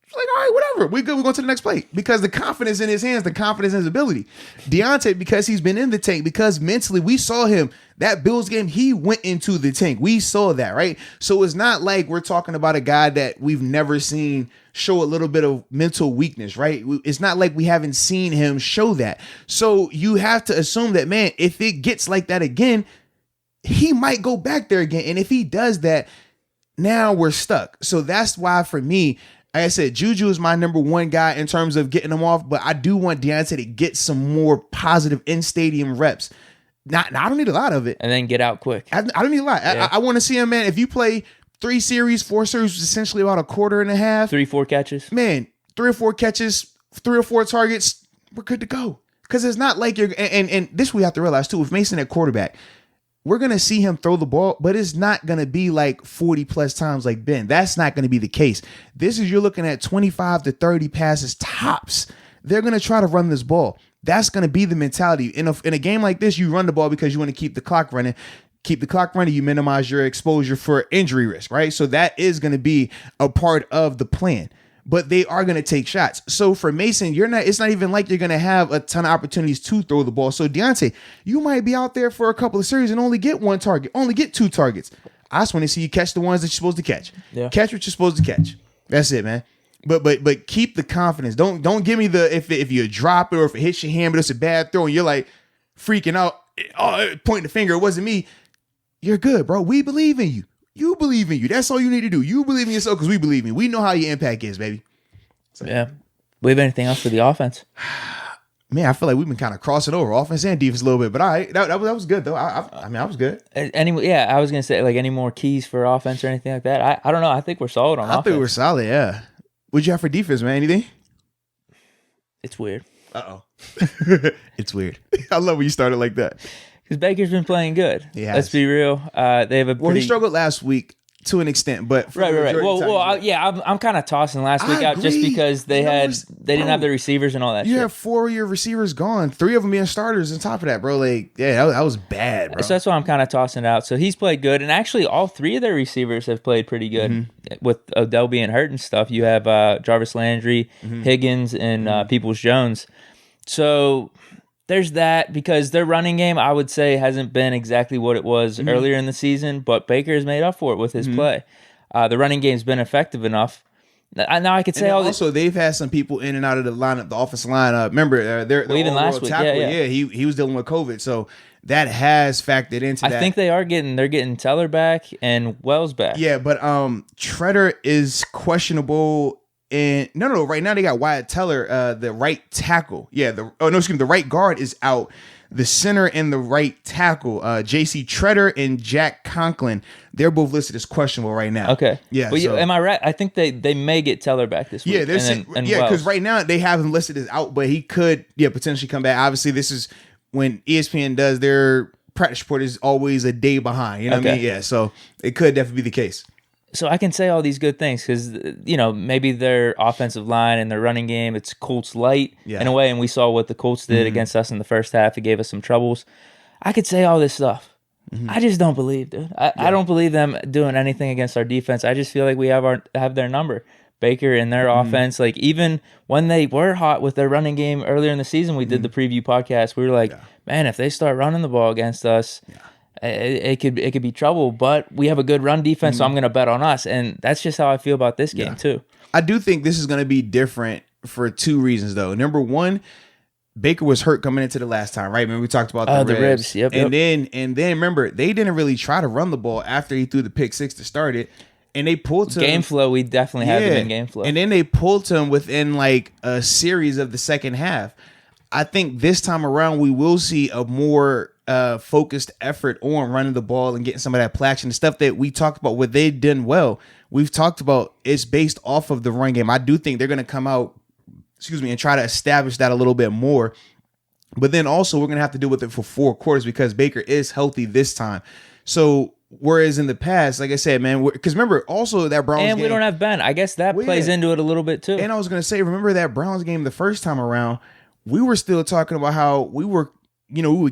It's like, all right, whatever. We're good. We're going to the next play. Because the confidence in his hands, the confidence in his ability. Deontay, because he's been in the tank, because mentally we saw him, that Bills game, he went into the tank. We saw that, right? So it's not like we're talking about a guy that we've never seen show a little bit of mental weakness, right? It's not like we haven't seen him show that. So you have to assume that, man, if it gets like that again, he might go back there again. And if he does that, now we're stuck. So that's why for me, like I said, Juju is my number 1 guy in terms of getting him off, but I do want Deontay to get some more positive in-stadium reps. I don't need a lot of it. And then get out quick. I don't need a lot. Yeah. I want to see him, man. If you play 4 series, which is essentially about a quarter and a half. 3-4 catches. Man, 3 or 4 catches, 3 or 4 targets, we're good to go. Because it's not like you're, and this we have to realize too, with Mason at quarterback, we're going to see him throw the ball, but it's not going to be like 40 plus times like Ben. That's not going to be the case. You're looking at 25 to 30 passes tops. They're going to try to run this ball. That's going to be the mentality. In a game like this, you run the ball because you want to keep the clock running. Keep the clock running, you minimize your exposure for injury risk, right? So that is going to be a part of the plan. But they are going to take shots. So for Mason, it's not even like you're going to have a ton of opportunities to throw the ball. So Deontay, you might be out there for a couple of series and only get one target, only get 2 targets. I just want to see you catch the ones that you're supposed to catch. Yeah. Catch what you're supposed to catch. That's it, man. But keep the confidence. Don't give me the if you drop it or if it hits your hand, but it's a bad throw and you're like freaking out, pointing the finger. It wasn't me. You're good, bro. We believe in you. You believe in you. That's all you need to do. You believe in yourself because we believe in you. We know how your impact is, baby. So, yeah. We have anything else for the offense? Man, I feel like we've been kind of crossing over offense and defense a little bit, but all right, that was good though. I mean, I was good. Anyway, yeah, I was gonna say like any more keys for offense or anything like that. I don't know. I think we're solid on offense. I think we're solid. Yeah. What'd you have for defense, man? Anything? It's weird. It's weird. I love when you started like that. Because Baker's been playing good. Let's be real. They have he struggled last week to an extent, but right. I'm kind of tossing last week out just because they didn't have the receivers and all that. You have 4 of your receivers gone, 3 of them being starters. On top of that, bro, like that was bad, bro. So that's why I'm kind of tossing it out. So he's played good, and actually all 3 of their receivers have played pretty good. With Odell being hurt and stuff, you have Jarvis Landry, Higgins, and Peoples-Jones. So there's that, because their running game, I would say, hasn't been exactly what it was earlier in the season, but Baker has made up for it with his play. The running game's been effective enough. Now I could say also they've had some people in and out of the lineup, the offensive line. Remember, even last week, tackle, he was dealing with COVID, so that has factored into that. I think they're getting Teller back and Wells back. Yeah, but Treader is questionable. And no, right now they got Wyatt Teller, the right tackle. Yeah, the right guard is out. The center and the right tackle, J.C. Treader and Jack Conklin, they're both listed as questionable right now. Okay. Yeah. Well, am I right? I think they may get Teller back this week. Yeah, because right now they have him listed as out, but he could potentially come back. Obviously, this is when ESPN does their practice report is always a day behind. You know what I mean? Yeah, so it could definitely be the case. So I can say all these good things because, maybe their offensive line and their running game, it's Colts light in a way, and we saw what the Colts did against us in the first half. It gave us some troubles. I could say all this stuff. I just don't believe, dude. I don't believe them doing anything against our defense. I just feel like we have their number. Baker and their offense, like even when they were hot with their running game earlier in the season, we did the preview podcast. We were like, man, if they start running the ball against us, it could be trouble, but we have a good run defense, so I'm going to bet on us, and that's just how I feel about this game too. I do think this is going to be different for 2 reasons, though. Number one, Baker was hurt coming into the last time, right? Remember we talked about the ribs. Yep. And then remember they didn't really try to run the ball after he threw the pick 6 to start it, and they pulled him. Game flow, we definitely had him in game flow, and then they pulled him within like a series of the second half. I think this time around we will see a more focused effort on running the ball and getting some of that play action. The stuff that we talked about, what they've done well, we've talked about, it's based off of the run game. I do think they're going to come out, and try to establish that a little bit more. But then also we're going to have to deal with it for 4 quarters because Baker is healthy this time. So whereas in the past, like I said, man, because remember also that Browns game. And we don't have Ben. I guess that plays into it a little bit too. And I was going to say, remember that Browns game the first time around, we were still talking about how we would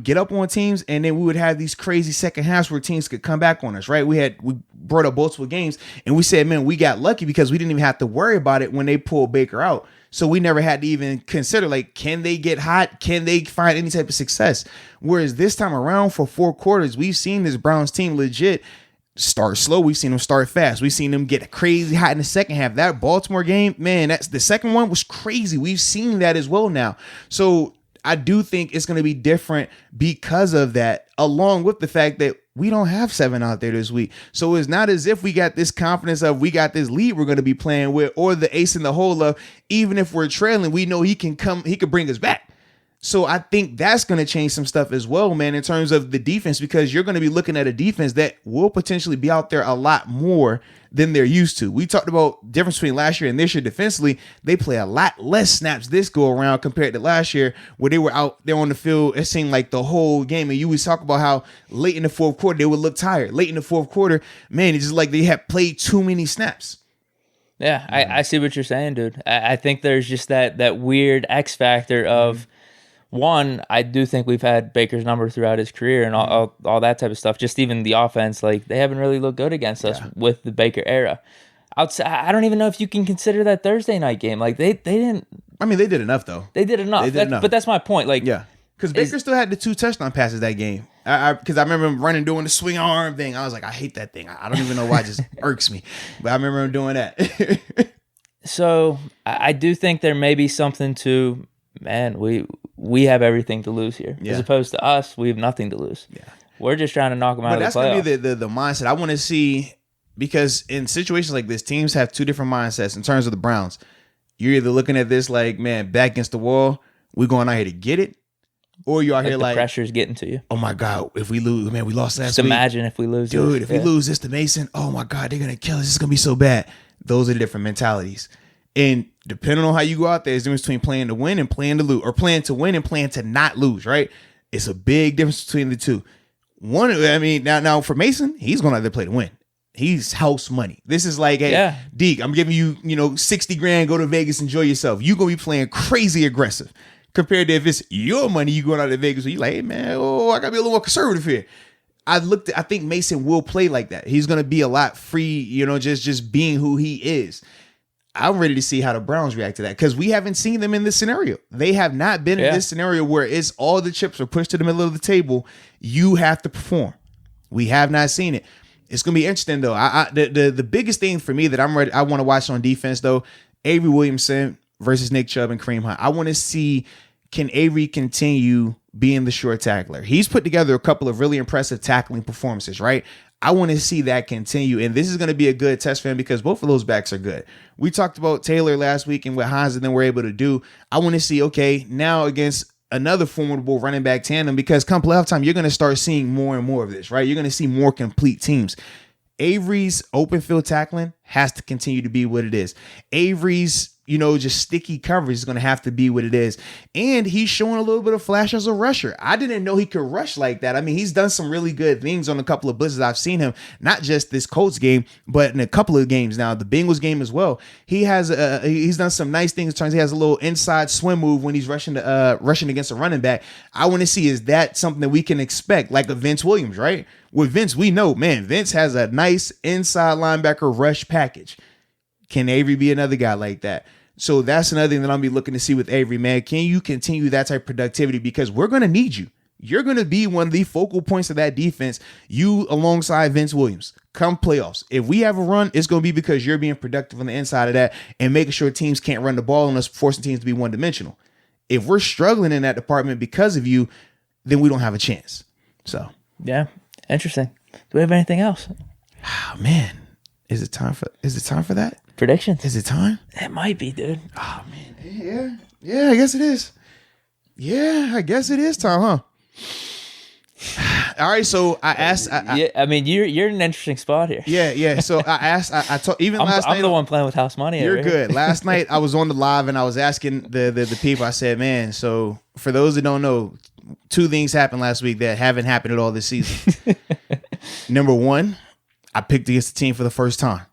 get up on teams and then we would have these crazy second halves where teams could come back on us, right? We brought up multiple games and we said, man, we got lucky because we didn't even have to worry about it when they pulled Baker out. So we never had to even consider, like, can they get hot? Can they find any type of success? Whereas this time around for 4 quarters, we've seen this Browns team legit start slow. We've seen them start fast. We've seen them get crazy hot in the second half. That Baltimore game, man, that's the second one was crazy. We've seen that as well now. So I do think it's going to be different because of that, along with the fact that we don't have 7 out there this week. So it's not as if we got this confidence of we got this lead we're going to be playing with, or the ace in the hole of even if we're trailing, we know he can bring us back. So I think that's going to change some stuff as well, man, in terms of the defense, because you're going to be looking at a defense that will potentially be out there a lot more than they're used to. We talked about the difference between last year and this year defensively. They play a lot less snaps this go around compared to last year where they were out there on the field. It seemed like the whole game. And you always talk about how late in the fourth quarter, they would look tired. Late in the fourth quarter, man, it's just like they had played too many snaps. Yeah, I see what you're saying, dude. I think there's just that weird X factor of one, I do think we've had Baker's number throughout his career and all that type of stuff. Just even the offense, like they haven't really looked good against us with the Baker era. I don't even know if you can consider that Thursday night game. Like they didn't. I mean, they did enough though. They did enough. But that's my point. Like because Baker still had the 2 touchdown passes that game. Because I remember him running doing the swing arm thing. I was like, I hate that thing. I don't even know why it just irks me. But I remember him doing that. So I do think there may be something to, man, we have everything to lose here. As opposed to us, we have nothing to lose. Yeah. We're just trying to knock them out of the playoffs. But that's going to be the mindset. I want to see, because in situations like this, teams have 2 different mindsets in terms of the Browns. You're either looking at this like, man, back against the wall, we're going out here to get it. Or you out here like, the pressure's getting to you. Oh my God, if we lose, man, we lost last week. Just imagine if we lose. Dude, if we lose this to Mason, oh my God, they're going to kill us. It's going to be so bad. Those are the different mentalities. And depending on how you go out there, there's a difference between playing to win and playing to lose, or playing to win and playing to not lose, right? It's a big difference between the two. One, I mean, now for Mason, he's going to have to play to win. He's house money. This is like, hey, Deke, I'm giving you, $60,000, go to Vegas, enjoy yourself. You're going to be playing crazy aggressive. Compared to if it's your money, you going out to Vegas, so you like, hey man, I gotta be a little more conservative here. I think Mason will play like that. He's gonna be a lot free, just being who he is. I'm ready to see how the Browns react to that, because we haven't seen them in this scenario. They have not been in this scenario where it's all the chips are pushed to the middle of the table. You have to perform. We have not seen it. It's gonna be interesting though. The biggest thing for me that I want to watch on defense though, Avery Williamson versus Nick Chubb and Kareem Hunt. I want to see, can Avery continue being the short tackler? He's put together a couple of really impressive tackling performances, right? I want to see that continue. And this is going to be a good test for him because both of those backs are good. We talked about Taylor last week and what Hines and them were able to do. I want to see, okay, now against another formidable running back tandem, because come playoff time, you're going to start seeing more and more of this, right? You're going to see more complete teams. Avery's open field tackling has to continue to be what it is. Avery's, just sticky coverage is going to have to be what it is. And he's showing a little bit of flash as a rusher. I didn't know he could rush like that. I mean, he's done some really good things on a couple of blitzes. I've seen him, not just this Colts game, but in a couple of games now, the Bengals game as well. He's done some nice things. He has a little inside swim move when he's rushing against a running back. I want to see, is that something that we can expect, like a Vince Williams, right? With Vince, we know, man, Vince has a nice inside linebacker rush package. Can Avery be another guy like that? So that's another thing that I'll be looking to see with Avery, man. Can you continue that type of productivity? Because we're going to need you. You're going to be one of the focal points of that defense, you alongside Vince Williams. Come playoffs, if we have a run, it's going to be because you're being productive on the inside of that and making sure teams can't run the ball on us, forcing teams to be one-dimensional. If we're struggling in that department because of you, then we don't have a chance. So, yeah, interesting. Do we have anything else? Oh, man. Is it time for that? Predictions? Is it time? It might be, dude. Oh man, yeah. I guess it is. Yeah, I guess it is time, huh? All right, so I asked. I mean, you're in an interesting spot here. Yeah. So I asked. I told even last night. I'm the one playing with house money. You're good. Last night I was on the live and I was asking the people. I said, man, so for those that don't know, 2 things happened last week that haven't happened at all this season. Number 1, I picked against the team for the first time.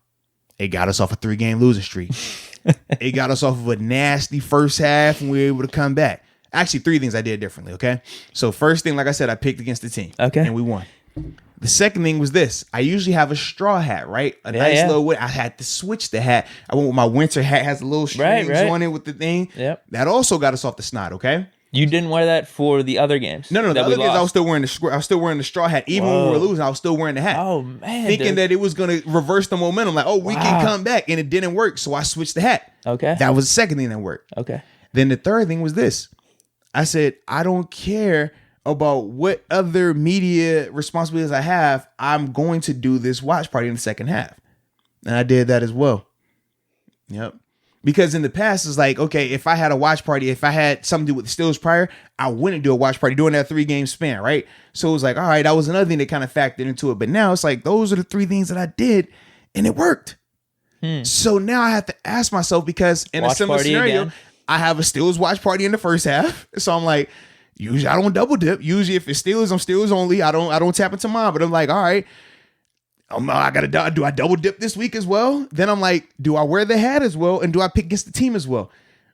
It got us off a 3-game losing streak. It got us off of a nasty first half and we were able to come back. Actually, 3 things I did differently, okay? So first thing, like I said, I picked against the team. Okay. And we won. The second thing was this. I usually have a straw hat, right? A nice little I had to switch the hat. I went with my winter hat, has a little strings on it with the thing. Yep. That also got us off the snot, okay? You didn't wear that for the other games. No. The other games I was still wearing the straw hat. Even when we were losing, I was still wearing the hat. Oh man! Thinking that it was going to reverse the momentum, like, we can come back, and it didn't work. So I switched the hat. Okay. That was the second thing that worked. Okay. Then the third thing was this. I said, I don't care about what other media responsibilities I have. I'm going to do this watch party in the second half, and I did that as well. Yep. Because in the past, it's like, okay, if I had a watch party, if I had something to do with the Steelers prior, I wouldn't do a watch party during that 3-game span, right? So it was like, all right, that was another thing that kind of factored into it. But now it's like, those are the 3 things that I did, and it worked. So now I have to ask myself, because in a similar scenario, again, I have a Steelers watch party in the first half. So I'm like, usually I don't double dip. Usually if it's Steelers, I'm Steelers only. I don't tap into mine. But I'm like, all right, do I double dip this week as well? Then I'm like, do I wear the hat as well? And do I pick against the team as well?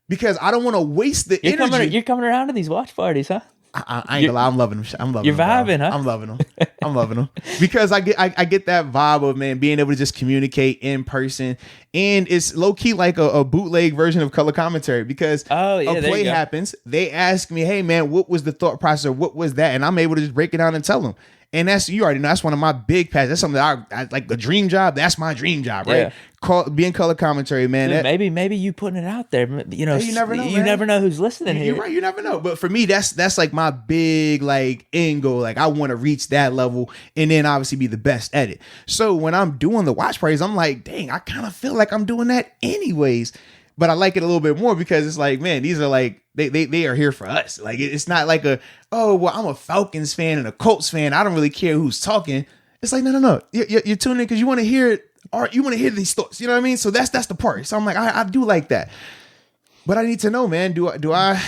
because I don't want to waste the energy. You're coming around to these watch parties, huh? I ain't gonna lie, I'm loving them. I'm loving You're them, vibing, bro. huh? I'm loving them. I'm loving them because I get that vibe of, man, being able to just communicate in person, and it's low key like a bootleg version of color commentary because a play happens. They ask me, hey man, what was the thought process? Or what was that? And I'm able to just break it down and tell them. And that's, you already know, that's one of my big passions. That's something that I like, the dream job. That's my dream job, right? Being color commentary, man. Dude, maybe you putting it out there. You know, you never know. You never know who's listening here. You're right. You never know. But for me, that's like my big like end goal. Like I want to reach that level and then obviously be the best at it. So when I'm doing the watch parties, I'm like, dang, I kind of feel like I'm doing that anyways. But I like it a little bit more because it's like, man, these are like, they are here for us. Like, it's not like I'm a Falcons fan and a Colts fan. I don't really care who's talking. It's like, no. You're tuning in because you want to hear it, or you want to hear these thoughts. You know what I mean? So that's the part. So I'm like, I do like that. But I need to know, man, do I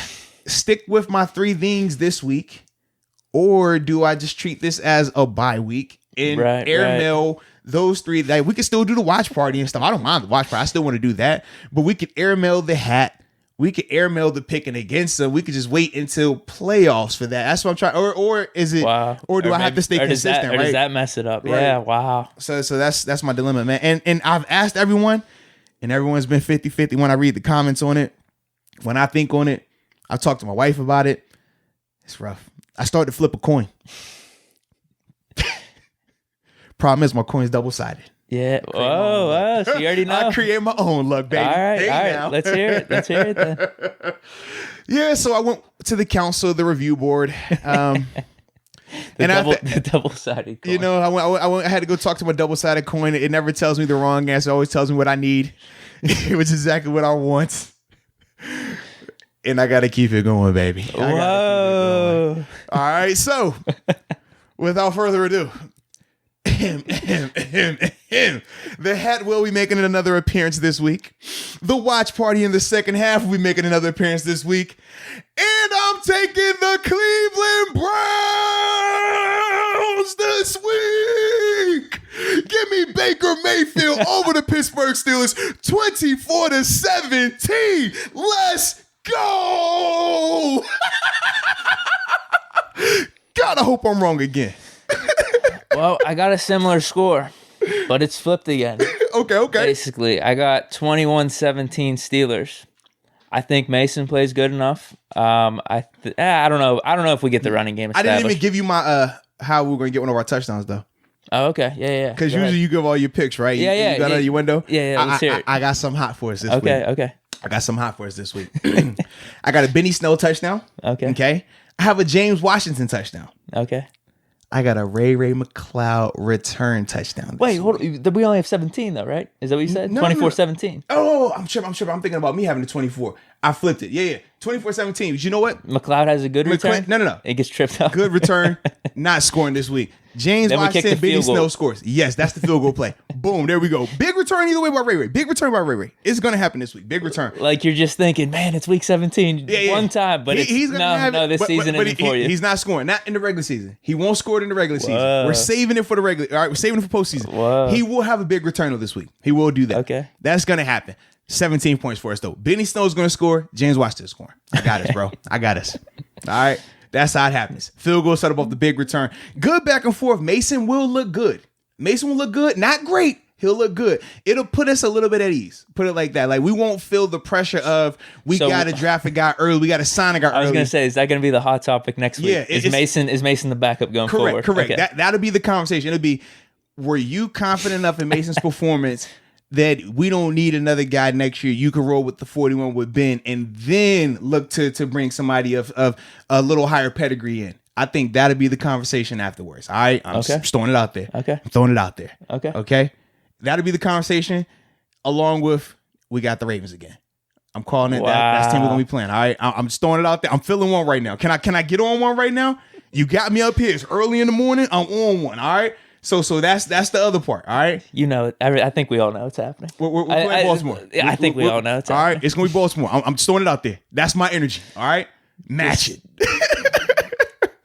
stick with my 3 things this week, or do I just treat this as a bye week and airmail those 3? Like, we can still do the watch party and stuff. I don't mind the watch party. I still want to do that. But we could airmail the hat. We could airmail the picking against them. We could just wait until playoffs for that. That's what I'm trying. Or is it? Wow. Or do I have to stay consistent? Or does that mess it up? Right. Yeah. Wow. So that's my dilemma, man. And I've asked everyone, and everyone's been 50-50 when I read the comments on it. When I think on it, I've talked to my wife about it. It's rough. I started to flip a coin. Problem is, my coin's double-sided. Yeah. Oh, so you already know. I create my own luck, baby. All right. Let's hear it. Then. Yeah, so I went to the council, the review board. The double-sided coin. You know, I had to go talk to my double-sided coin. It never tells me the wrong answer. It always tells me what I need, which is exactly what I want. And I got to keep it going, baby. Whoa. All right, so without further ado, the hat will be making another appearance this week. The watch party in the second half will be making another appearance this week. And I'm taking the Cleveland Browns this week. Give me Baker Mayfield over the Pittsburgh Steelers 24-17. Let's go. God, I hope I'm wrong again. Well, I got a similar score, but it's flipped again. Okay. Basically, I got 21-17 Steelers. I think Mason plays good enough. I don't know. I don't know if we get the running game established. I didn't even give you my how we're going to get one of our touchdowns, though. Oh, okay. Yeah. Because usually you give all your picks, right? Yeah. You got it out your window? Yeah, let's hear it. I got some hot for us this week. Okay. I got some hot for us this week. I got a Benny Snell touchdown. Okay. I have a James Washington touchdown. Okay. I got a Ray McCloud return touchdown. Wait, hold on. We only have 17 though, right? Is that what you said? 24-17. Oh, I'm sure. I'm thinking about me having the 24. I flipped it. Yeah. 24-17. But you know what? McCloud has a good return? No. It gets tripped up. Good return. Not scoring this week. James Washington, Benny Snell scores. Yes, that's the field goal play. Boom, there we go. Big return either way by Ray. Big return by Ray. It's going to happen this week. Big return. Like you're just thinking, man, it's week 17 one time, but he's this season isn't for you. He's not scoring. Not in the regular season. He won't score it in the regular season. We're saving it for the regular. All right, we're saving it for postseason. Whoa. He will have a big return this week. He will do that. Okay. That's going to happen. 17 points for us, though. Benny Snell's going to score. James Washington's scoring. I got us, bro. I got us. All right. That's how it happens. Field goal set up off the big return. Good back and forth. Mason will look good. Not great. He'll look good. It'll put us a little bit at ease. Put it like that. Like we won't feel the pressure of we got to draft a guy early. We got to sign a guy early. I was going to say, is that going to be the hot topic next week? Yeah, is Mason the backup going forward? Correct. Okay. That'll be the conversation. It'll be, were you confident enough in Mason's performance that we don't need another guy next year? You can roll with the 41 with Ben and then look to bring somebody of a little higher pedigree in. I think that'll be the conversation afterwards. All right. I'm just throwing it out there. Okay. I'm throwing it out there. Okay. That'll be the conversation along with we got the Ravens again. I'm calling it. That's the team we're going to be playing. All right. I'm just throwing it out there. I'm feeling one right now. Can I get on one right now? You got me up here. It's early in the morning. I'm on one. All right. So that's the other part, all right? You know, I think we all know it's happening. We're playing Baltimore. I think we all know it's happening. All right, it's going to be Baltimore. I'm just throwing it out there. That's my energy, all right? Match it.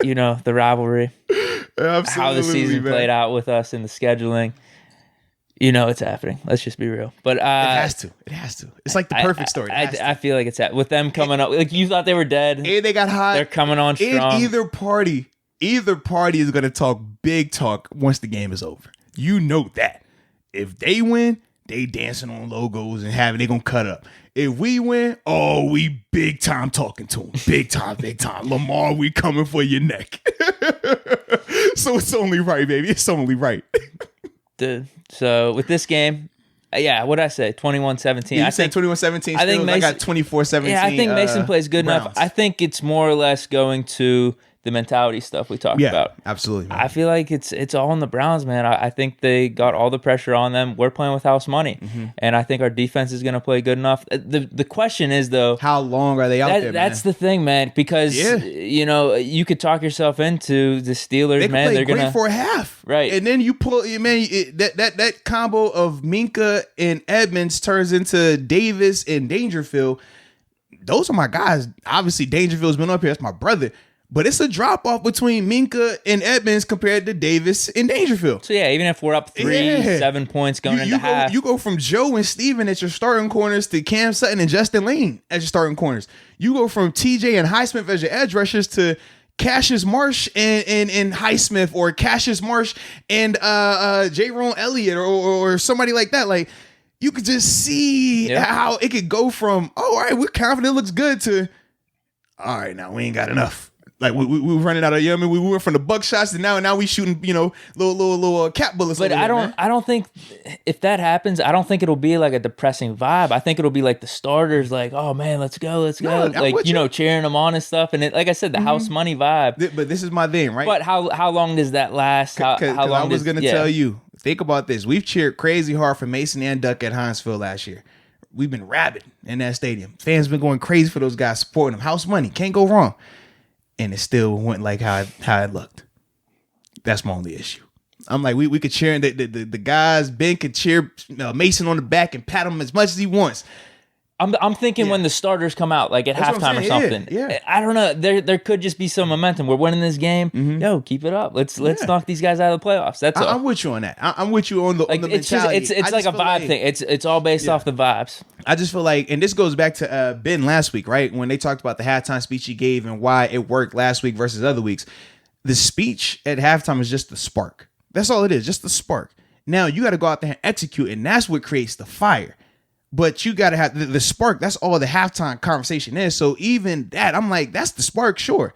You know, the rivalry. Absolutely, how the season played out with us in the scheduling. You know it's happening. Let's just be real. But it has to. It's like the perfect story. I feel like it's with them coming up. Like you thought they were dead. And they got hot. They're coming on strong. And either party is going to talk big talk once the game is over. You know that. If they win, they dancing on logos and they going to cut up. If we win, we big time talking to them. Big time. Lamar, we coming for your neck. So it's only right, baby. It's only right. Dude. So with this game, what did I say? 21-17. I said 21-17. I think Mason, I got 24-17. Yeah, I think Mason plays good enough. I think it's more or less going to the mentality stuff we talked about. Absolutely. Man. I feel like it's all in the Browns, man. I think they got all the pressure on them. We're playing with house money, and I think our defense is going to play good enough. The question is, though, how long are they out there? That's the thing, man. Because you could talk yourself into the Steelers, man. They're going to for a half, right? And then you pull, that combo of Minka and Edmonds turns into Davis and Dangerfield. Those are my guys. Obviously, Dangerfield's been up here. That's my brother. But it's a drop-off between Minka and Edmonds compared to Davis and Dangerfield. So, even if we're up 7 points going into half. You go from Joe and Steven at your starting corners to Cam Sutton and Justin Lane as your starting corners. You go from TJ and Highsmith as your edge rushers to Cassius Marsh and Highsmith, or Cassius Marsh and J-Ron Elliott or somebody like that. Like, you could just see how it could go from, all right, we're confident, it looks good, to, all right, now we ain't got enough. Like we were running out of we went from the buck shots to now we shooting little cap bullets. But I don't think if that happens, I don't think it'll be like a depressing vibe. I think it'll be like the starters, like, oh man, let's go, no, like cheering them on and stuff. And like I said, the house money vibe. But this is my thing, right? But how long does that last? How long? I was gonna tell you. Think about this. We've cheered crazy hard for Mason and Duck at Hinesfield last year. We've been rabid in that stadium. Fans been going crazy for those guys, supporting them. House money, can't go wrong. And it still went like how it looked. That's my only issue. I'm like, we could cheer, the guys, Ben could cheer Mason on the back and pat him as much as he wants. I'm thinking when the starters come out, like at halftime or something. Yeah. I don't know. There could just be some momentum. We're winning this game. Yo, keep it up. Let's knock these guys out of the playoffs. That's all. I'm with you on that. I'm with you on the mentality. It's like a vibe thing. It's all based off the vibes. I just feel like, and this goes back to Ben last week, right? When they talked about the halftime speech he gave and why it worked last week versus other weeks. The speech at halftime is just the spark. That's all it is, just the spark. Now you got to go out there and execute, and that's what creates the fire. But you got to have the spark. That's all the halftime conversation is. So even that, I'm like, that's the spark, sure.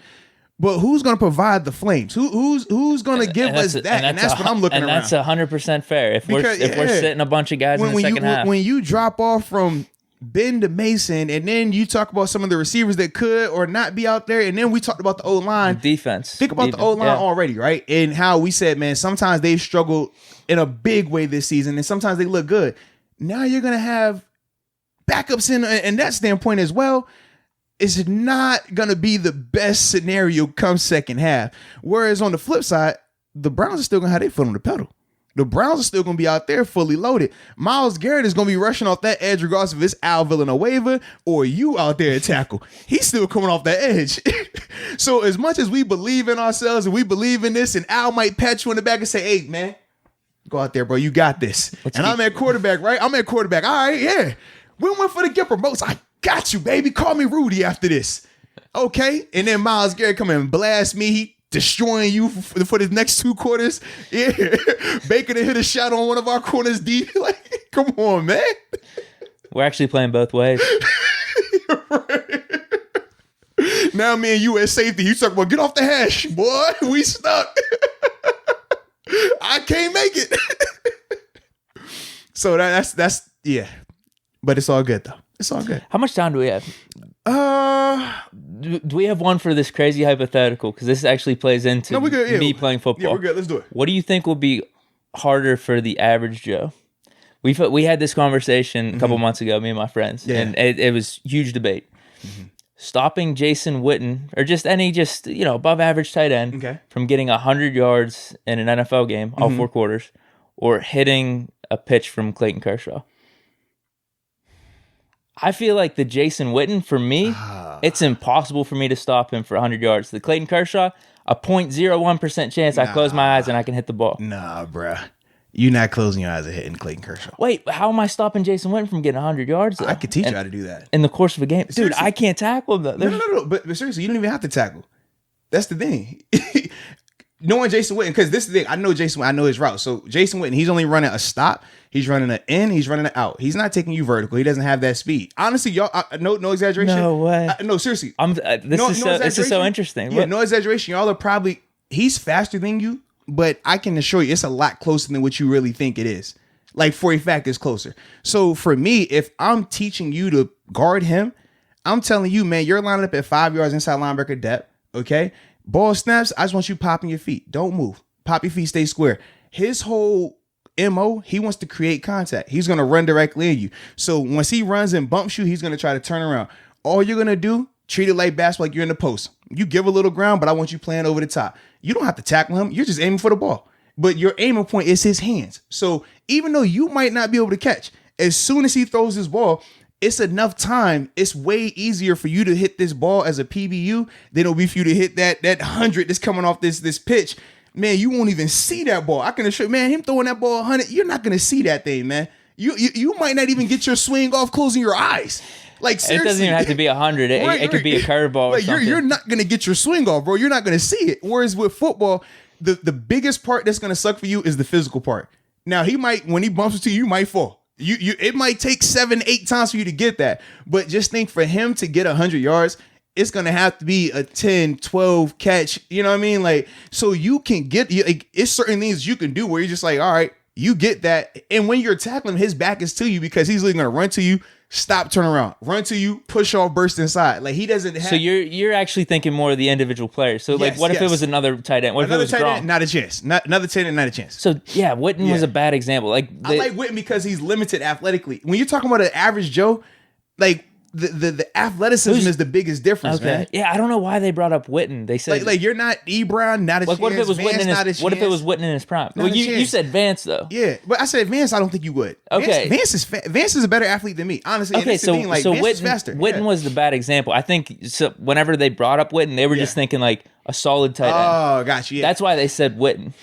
But who's going to provide the flames? Who's going to give us that? And that's what I'm looking around. And that's 100% fair. If we're sitting a bunch of guys in the second half. When you drop off from Ben to Mason, and then you talk about some of the receivers that could or not be out there, and then we talked about the O-line. Defense. Think about the O-line already, right? And how we said, man, sometimes they've struggled in a big way this season, and sometimes they look good. Now you're going to have backups in that standpoint as well. It's not going to be the best scenario come second half. Whereas on the flip side, the Browns are still going to have their foot on the pedal. The Browns are still going to be out there fully loaded. Myles Garrett is going to be rushing off that edge regardless if it's Al Villanueva or you out there at tackle. He's still coming off that edge. So as much as we believe in ourselves and we believe in this, and Al might pat you in the back and say, hey, man, go out there, bro. You got this. I'm at quarterback, right? I'm at quarterback. All right, yeah. We went for the Gipper Moats. I got you, baby. Call me Rudy after this. Okay? And then Myles Garrett come and blast me. He destroying you for the next 2 quarters. Yeah. Baker to hit a shot on one of our corners deep. Like, come on, man. We're actually playing both ways. Right. Now me and you at safety. You talking about get off the hash, boy. We stuck. I can't make it. So that's yeah. But it's all good, though. It's all good. How much time do we have? Do we have one for this crazy hypothetical? Because this actually plays into me playing football. Yeah, we're good. Let's do it. What do you think will be harder for the average Joe? We had this conversation a couple months ago, me and my friends, and it was huge debate. Stopping Jason Witten, or just any above average tight end from getting 100 yards in an NFL game, all 4 quarters, or hitting a pitch from Clayton Kershaw. I feel like the Jason Witten, for me, it's impossible for me to stop him for 100 yards. The Clayton Kershaw, a 0.01% chance I close my eyes and I can hit the ball. Nah, bruh. You're not closing your eyes and hitting Clayton Kershaw. Wait, how am I stopping Jason Witten from getting 100 yards? Though? I could teach you how to do that in the course of a game. Dude, seriously. I can't tackle him though. No. But seriously, you don't even have to tackle. That's the thing. Knowing Jason Witten, because this is the thing, I know Jason Witten, I know his route. So Jason Witten, he's only running a stop, he's running an in, he's running an out. He's not taking you vertical. He doesn't have that speed. Honestly, y'all, no exaggeration. No way. No, seriously. This is so interesting. Yeah, no exaggeration. Y'all are probably, he's faster than you, but I can assure you it's a lot closer than what you really think it is. Like, for a fact, it's closer. So for me, if I'm teaching you to guard him, I'm telling you, man, you're lining up at 5 yards inside linebacker depth, okay? Ball snaps, I just want you popping your feet. Don't move. Pop your feet, stay square. His whole MO, he wants to create contact. He's going to run directly in you. So once he runs and bumps you, he's going to try to turn around. All you're going to do, treat it like basketball, like you're in the post. You give a little ground, but I want you playing over the top. You don't have to tackle him. You're just aiming for the ball. But your aiming point is his hands. So even though you might not be able to catch, as soon as he throws his ball, it's enough time. It's way easier for you to hit this ball as a PBU than it'll be for you to hit that 100 that's coming off this pitch. Man, you won't even see that ball. I can assure you, man, him throwing that ball 100, you're not going to see that thing, man. You might not even get your swing off closing your eyes. Like, seriously. It doesn't even have to be 100. It could be a curveball or something. You're not going to get your swing off, bro. You're not going to see it. Whereas with football, the biggest part that's going to suck for you is the physical part. Now, when he bumps into you, you might fall. It might take 7-8 times for you to get that. But just think, for him to get 100 yards, it's going to have to be a 10, 12 catch. You know what I mean? Like, so you can get, it's certain things you can do where you're just like, all right, you get that. And when you're tackling, his back is to you because he's going to run to you, stop, turn around, run to you, push off, burst inside. Like, he doesn't have. So you're actually thinking more of the individual players. So like, what if it was another tight end? What if it was Gronk? Not a chance. Another tight end, not a chance. So yeah, Witten was a bad example. Like, I like Witten because he's limited athletically. When you're talking about an average Joe, like the athleticism is the biggest difference, man. Yeah, I don't know why they brought up Witten. They said like you're not Ebron, not a chance. What if it was Witten if it was Witten in his prime? Well, you said Vance though. Yeah, but I said Vance. I don't think you would. Okay, Vance is a better athlete than me, honestly. Okay, so Vance is faster. Witten was the bad example. I think so. Whenever they brought up Witten, they were just thinking like a solid tight end. Oh, gotcha. Yeah. That's why they said Witten.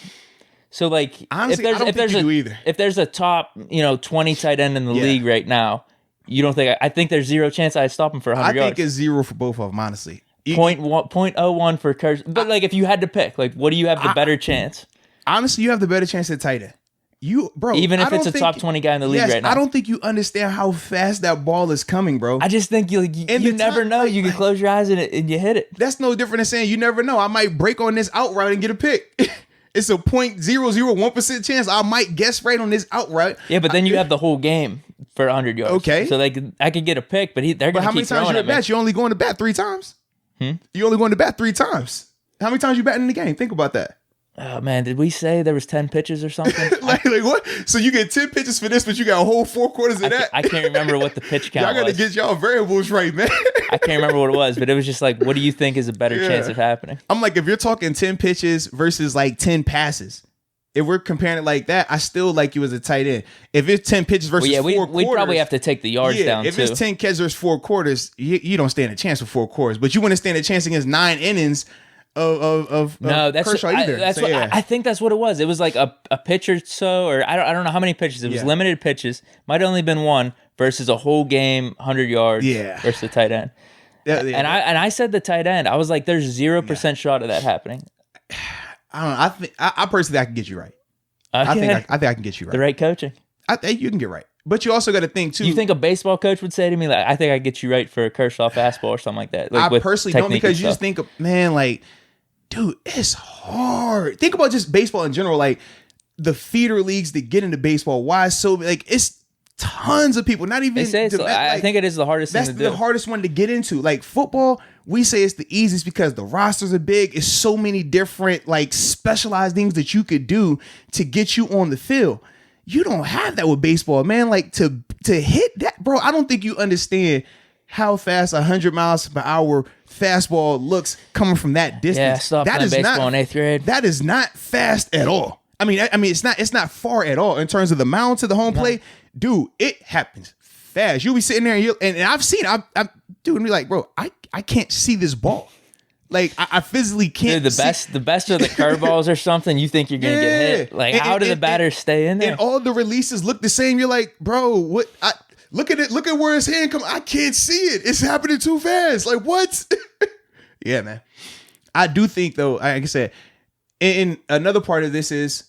So like, honestly, I don't think you do either. If there's a top 20 tight end in the league right now. You don't think? I think there's zero chance I'd stop him for 100 yards. I think it's 0 for both of them, honestly. 0.01 for Kershaw. But like, if you had to pick, like, what do you have the better chance? Honestly, you have the better chance at tight end. Even if it's a top 20 guy in the league right now. I don't think you understand how fast that ball is coming, bro. I just think you never know. You can close your eyes and you hit it. That's no different than saying you never know. I might break on this out route and get a pick. It's a 0.001% chance I might guess right on this out route. Yeah, but then you have the whole game for 100 yards. Okay. So I could get a pick, but they're going to keep throwing at me. But how many times you at bat? You're only going to bat 3 times. You're only going to bat 3 times. How many times you batting in the game? Think about that. Oh, man, did we say there was 10 pitches or something? like what? So you get 10 pitches for this, but you got a whole 4 quarters of that? I can't remember what the pitch count was. Y'all got to get y'all variables right, man. I can't remember what it was, but it was just like, what do you think is a better chance of happening? I'm like, if you're talking 10 pitches versus like 10 passes, if we're comparing it like that, I still like you as a tight end. If it's 10 pitches versus 4 quarters. We'd probably have to take the yards down, if too. If it's 10 catches versus 4 quarters, you don't stand a chance for 4 quarters. But you wouldn't stand a chance against 9 innings of Kershaw either. I think that's what it was. It was like a pitch or so, or I don't know how many pitches. It was limited pitches. Might have only been one versus a whole game, 100 yards versus the tight end. And I said the tight end. I was like, there's 0% shot of that happening. I don't know. I personally, I can get you right. Okay. I think I can get you right. The right coaching. I think you can get right. But you also got to think, too. You think a baseball coach would say to me, like, I think I get you right for a Kershaw fastball or something like that? Like, I personally don't, because you just think, man, like, dude, it's hard. Think about just baseball in general, like the feeder leagues that get into baseball. Why so, like, it's tons of people, not even. They say it's, I think it is the hardest thing to do. That's the hardest one to get into. Like football, we say it's the easiest because the rosters are big. It's so many different, like, specialized things that you could do to get you on the field. You don't have that with baseball, man. Like, to hit that, bro, I don't think you understand how fast 100 miles per hour fastball looks coming from that distance. Yeah, stop playing baseball in 8th grade. That is not fast at all. I mean, it's not far at all in terms of the mound to the home plate. Dude, it happens fast. You'll be sitting there and I've seen, dude, and be like, bro, I can't see this ball. Like I physically can't. Dude, the best are the curveballs or something. You think you're gonna get hit? Like, how do the batters stay in there? And all the releases look the same. You're like, bro, what? Look at it. Look at where his hand come. I can't see it. It's happening too fast. Like, what? Yeah, man. I do think though, like I said, and another part of this is,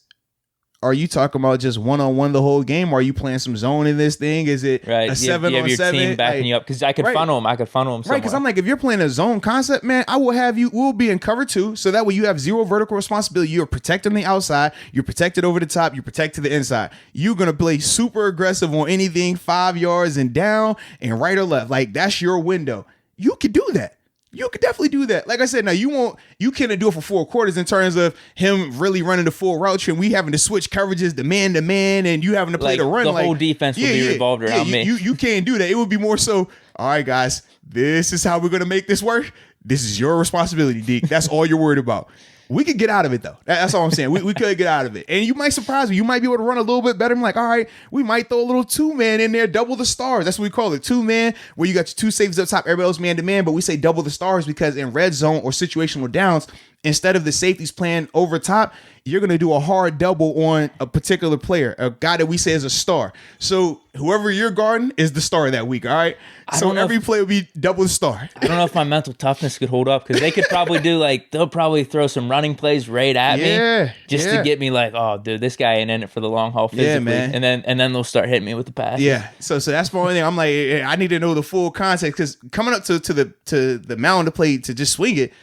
are you talking about just one-on-one the whole game? Or are you playing some zone in this thing? Is it right. a 7-on-7? You have your team backing you up, because I could funnel him. I could funnel him somewhere. Right, because I'm like, if you're playing a zone concept, man, I will have you. We'll be in cover 2, so that way you have zero vertical responsibility. You're protected on the outside. You're protected over the top. You're protected to the inside. You're gonna play super aggressive on anything 5 yards and down and right or left. Like, that's your window. You could do that. You could definitely do that. Like I said, now you can't do it for 4 quarters in terms of him really running the full route and we having to switch coverages to man, and you having to play like, the run. The whole defense will be revolved around me. You can't do that. It would be more so, all right, guys, this is how we're going to make this work. This is your responsibility, Deke. That's all you're worried about. We could get out of it, though. That's all I'm saying. We could get out of it. And you might surprise me. You might be able to run a little bit better. I'm like, all right, we might throw a little 2-man in there, double the stars. That's what we call it, 2-man, where you got your 2 safeties up top, everybody else man-to-man. But we say double the stars because in red zone or situational downs, instead of the safeties playing over top, you're going to do a hard double on a particular player, a guy that we say is a star. So whoever you're guarding is the star that week, all right? So every play will be double the star. I don't know if my mental toughness could hold up, because they could probably they'll probably throw some running plays right at me just to get me like, oh, dude, this guy ain't in it for the long haul physically. Yeah, man. And then they'll start hitting me with the pass. Yeah. So that's my only thing. I'm like, I need to know the full context, because coming up to the mound to play, to just swing it,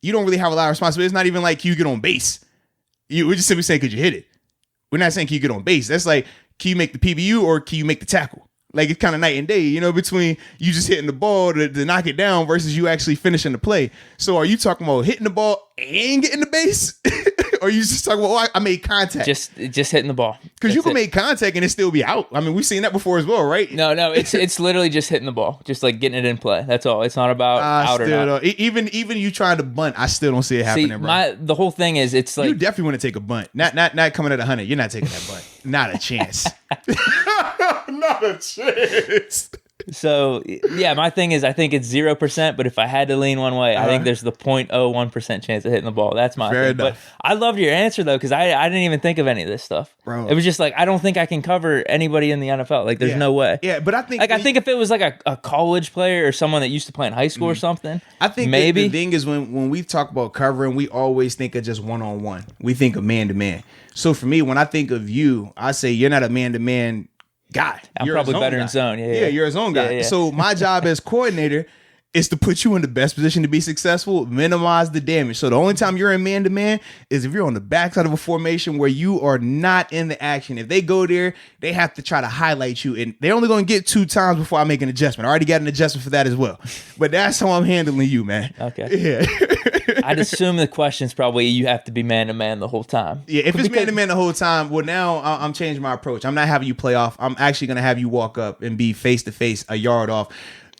you don't really have a lot of responsibility. It's not even like you get on base. We're just simply saying, could you hit it? We're not saying, can you get on base? That's like, can you make the PBU or can you make the tackle? Like, it's kind of night and day, between you just hitting the ball to knock it down versus you actually finishing the play. So are you talking about hitting the ball and getting the base? Or are you just talking about, I made contact? Just hitting the ball. Because you can make contact and it still be out. I mean, we've seen that before as well, right? No, it's literally just hitting the ball. Just like getting it in play. That's all. It's not about out or not. Even you trying to bunt, I still don't see it happening, bro. The whole thing is, it's like, you definitely want to take a bunt. Not coming at 100. You're not taking that bunt. Not a chance. Not a chance. So, yeah, my thing is, I think it's 0%, but if I had to lean one way, I think there's the 0.01% chance of hitting the ball. That's my thing. But I loved your answer, though, because I didn't even think of any of this stuff. Bro. It was just like, I don't think I can cover anybody in the NFL. Like, there's no way. Yeah, but I think... I think if it was like a college player or someone that used to play in high school or something, I think maybe. The thing is, when we talk about covering, we always think of just one-on-one. We think of man-to-man. So, for me, when I think of you, I say you're not a man-to-man guy. I'm probably better in zone. Yeah, you're a zone guy. Yeah. So my job as coordinator is to put you in the best position to be successful, minimize the damage. So the only time you're in man-to-man is if you're on the backside of a formation where you are not in the action. If they go there, they have to try to highlight you, and they're only going to get 2 times before I make an adjustment. I already got an adjustment for that as well. But that's how I'm handling you, man. Okay. Yeah. I'd assume the question's probably you have to be man-to-man the whole time. Yeah, if it's man-to-man the whole time, well, now I'm changing my approach. I'm not having you play off. I'm actually going to have you walk up and be face-to-face a yard off.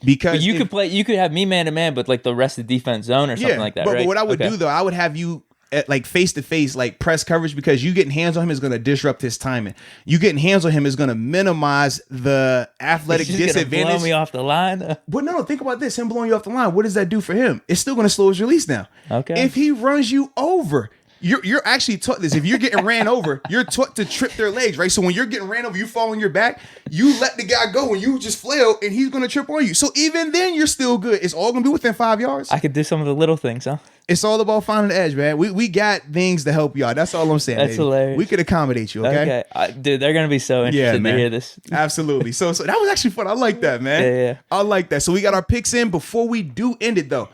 Because you could have me man-to-man, but like the rest of the defense zone or something like that, right? But what I would do, though, I would have you at like face-to-face, like press coverage, because you getting hands on him is going to disrupt his timing. You getting hands on him is going to minimize the athletic disadvantage. Blow me off the line. But no, think about this. Him blowing you off the line, what does that do for him? It's still going to slow his release down. Okay. If he runs you over, you're actually taught this. If you're getting ran over, you're taught to trip their legs, right? So when you're getting ran over, you fall on your back, you let the guy go and you just flail and he's going to trip on you. So even then, you're still good. It's all going to be within 5 yards. I could do some of the little things, huh? It's all about finding the edge, man. We got things to help y'all. That's all I'm saying. That's hilarious. We could accommodate you, okay? Dude, they're going to be so interested to hear this. Absolutely. So that was actually fun. I like that, man. Yeah. I like that. So we got our picks in. Before we do end it, though,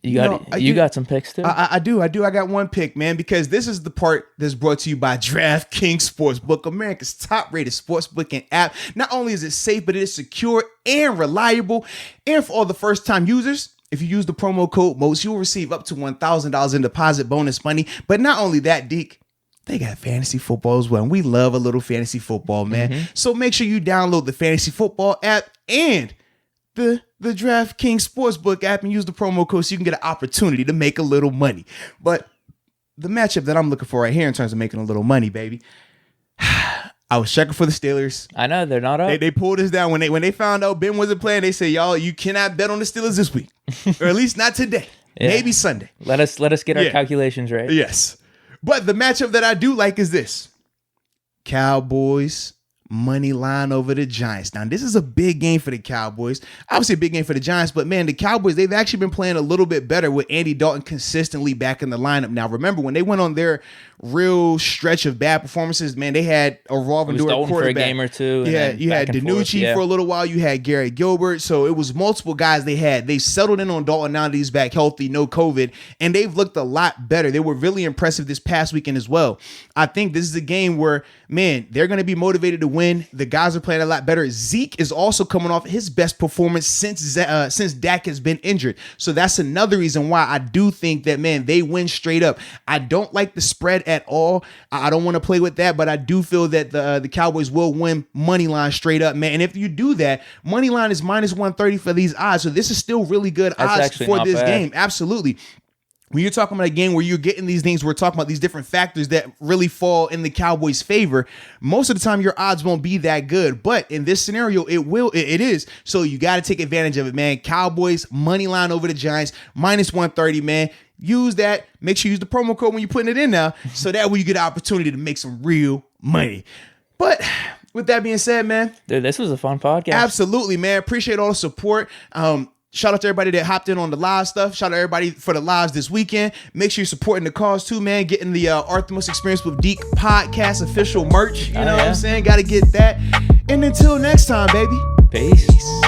You got some picks too? I do. I got one pick, man, because this is the part that's brought to you by DraftKings Sportsbook, America's top-rated sportsbook and app. Not only is it safe, but it is secure and reliable. And for all the first-time users, if you use the promo code Moats, you will receive up to $1,000 in deposit bonus money. But not only that, Deke, they got fantasy football as well. And we love a little fantasy football, man. Mm-hmm. So make sure you download the fantasy football app and the DraftKings Sportsbook app and use the promo code so you can get an opportunity to make a little money. But the matchup that I'm looking for right here in terms of making a little money, baby, I was checking for the Steelers. I know they're not up. They pulled us down when they found out Ben wasn't playing. They said, y'all, you cannot bet on the Steelers this week, or at least not today. Maybe Sunday. Let us get our calculations right. Yes. But the matchup that I do like is this. Cowboys money line over the Giants. Now, this is a big game for the Cowboys. Obviously a big game for the Giants, but man, the Cowboys, they've actually been playing a little bit better with Andy Dalton consistently back in the lineup. Now, remember, when they went on their real stretch of bad performances, man, they had a revolving door quarterback. For a game or two. Yeah, you had DiNucci for a little while. You had Garrett Gilbert. So it was multiple guys they had. They settled in on Dalton now that he's back healthy, no COVID, and they've looked a lot better. They were really impressive this past weekend as well. I think this is a game where, man, they're going to be motivated to win. The guys are playing a lot better. Zeke is also coming off his best performance since Dak has been injured. So that's another reason why I do think that, man, they win straight up. I don't like the spread at all. I don't want to play with that, but I do feel that the Cowboys will win money line straight up, man. And if you do that, money line is minus 130 for these odds. So this is still really good odds for this game. Absolutely. When you're talking about a game where you're getting these things, we're talking about these different factors that really fall in the Cowboys' favor. Most of the time, your odds won't be that good. But in this scenario, it is. So you got to take advantage of it, man. Cowboys, money line over the Giants, minus 130, man. Use that. Make sure you use the promo code when you're putting it in now. So that way you get an opportunity to make some real money. But with that being said, man. Dude, this was a fun podcast. Absolutely, man. Appreciate all the support. Shout out to everybody that hopped in on the live stuff. Shout out to everybody for the lives this weekend. Make sure you're supporting the cause too, man. Getting the Artemis Experience with Deke podcast official merch. You know what I'm saying? Got to get that. And until next time, baby. Peace.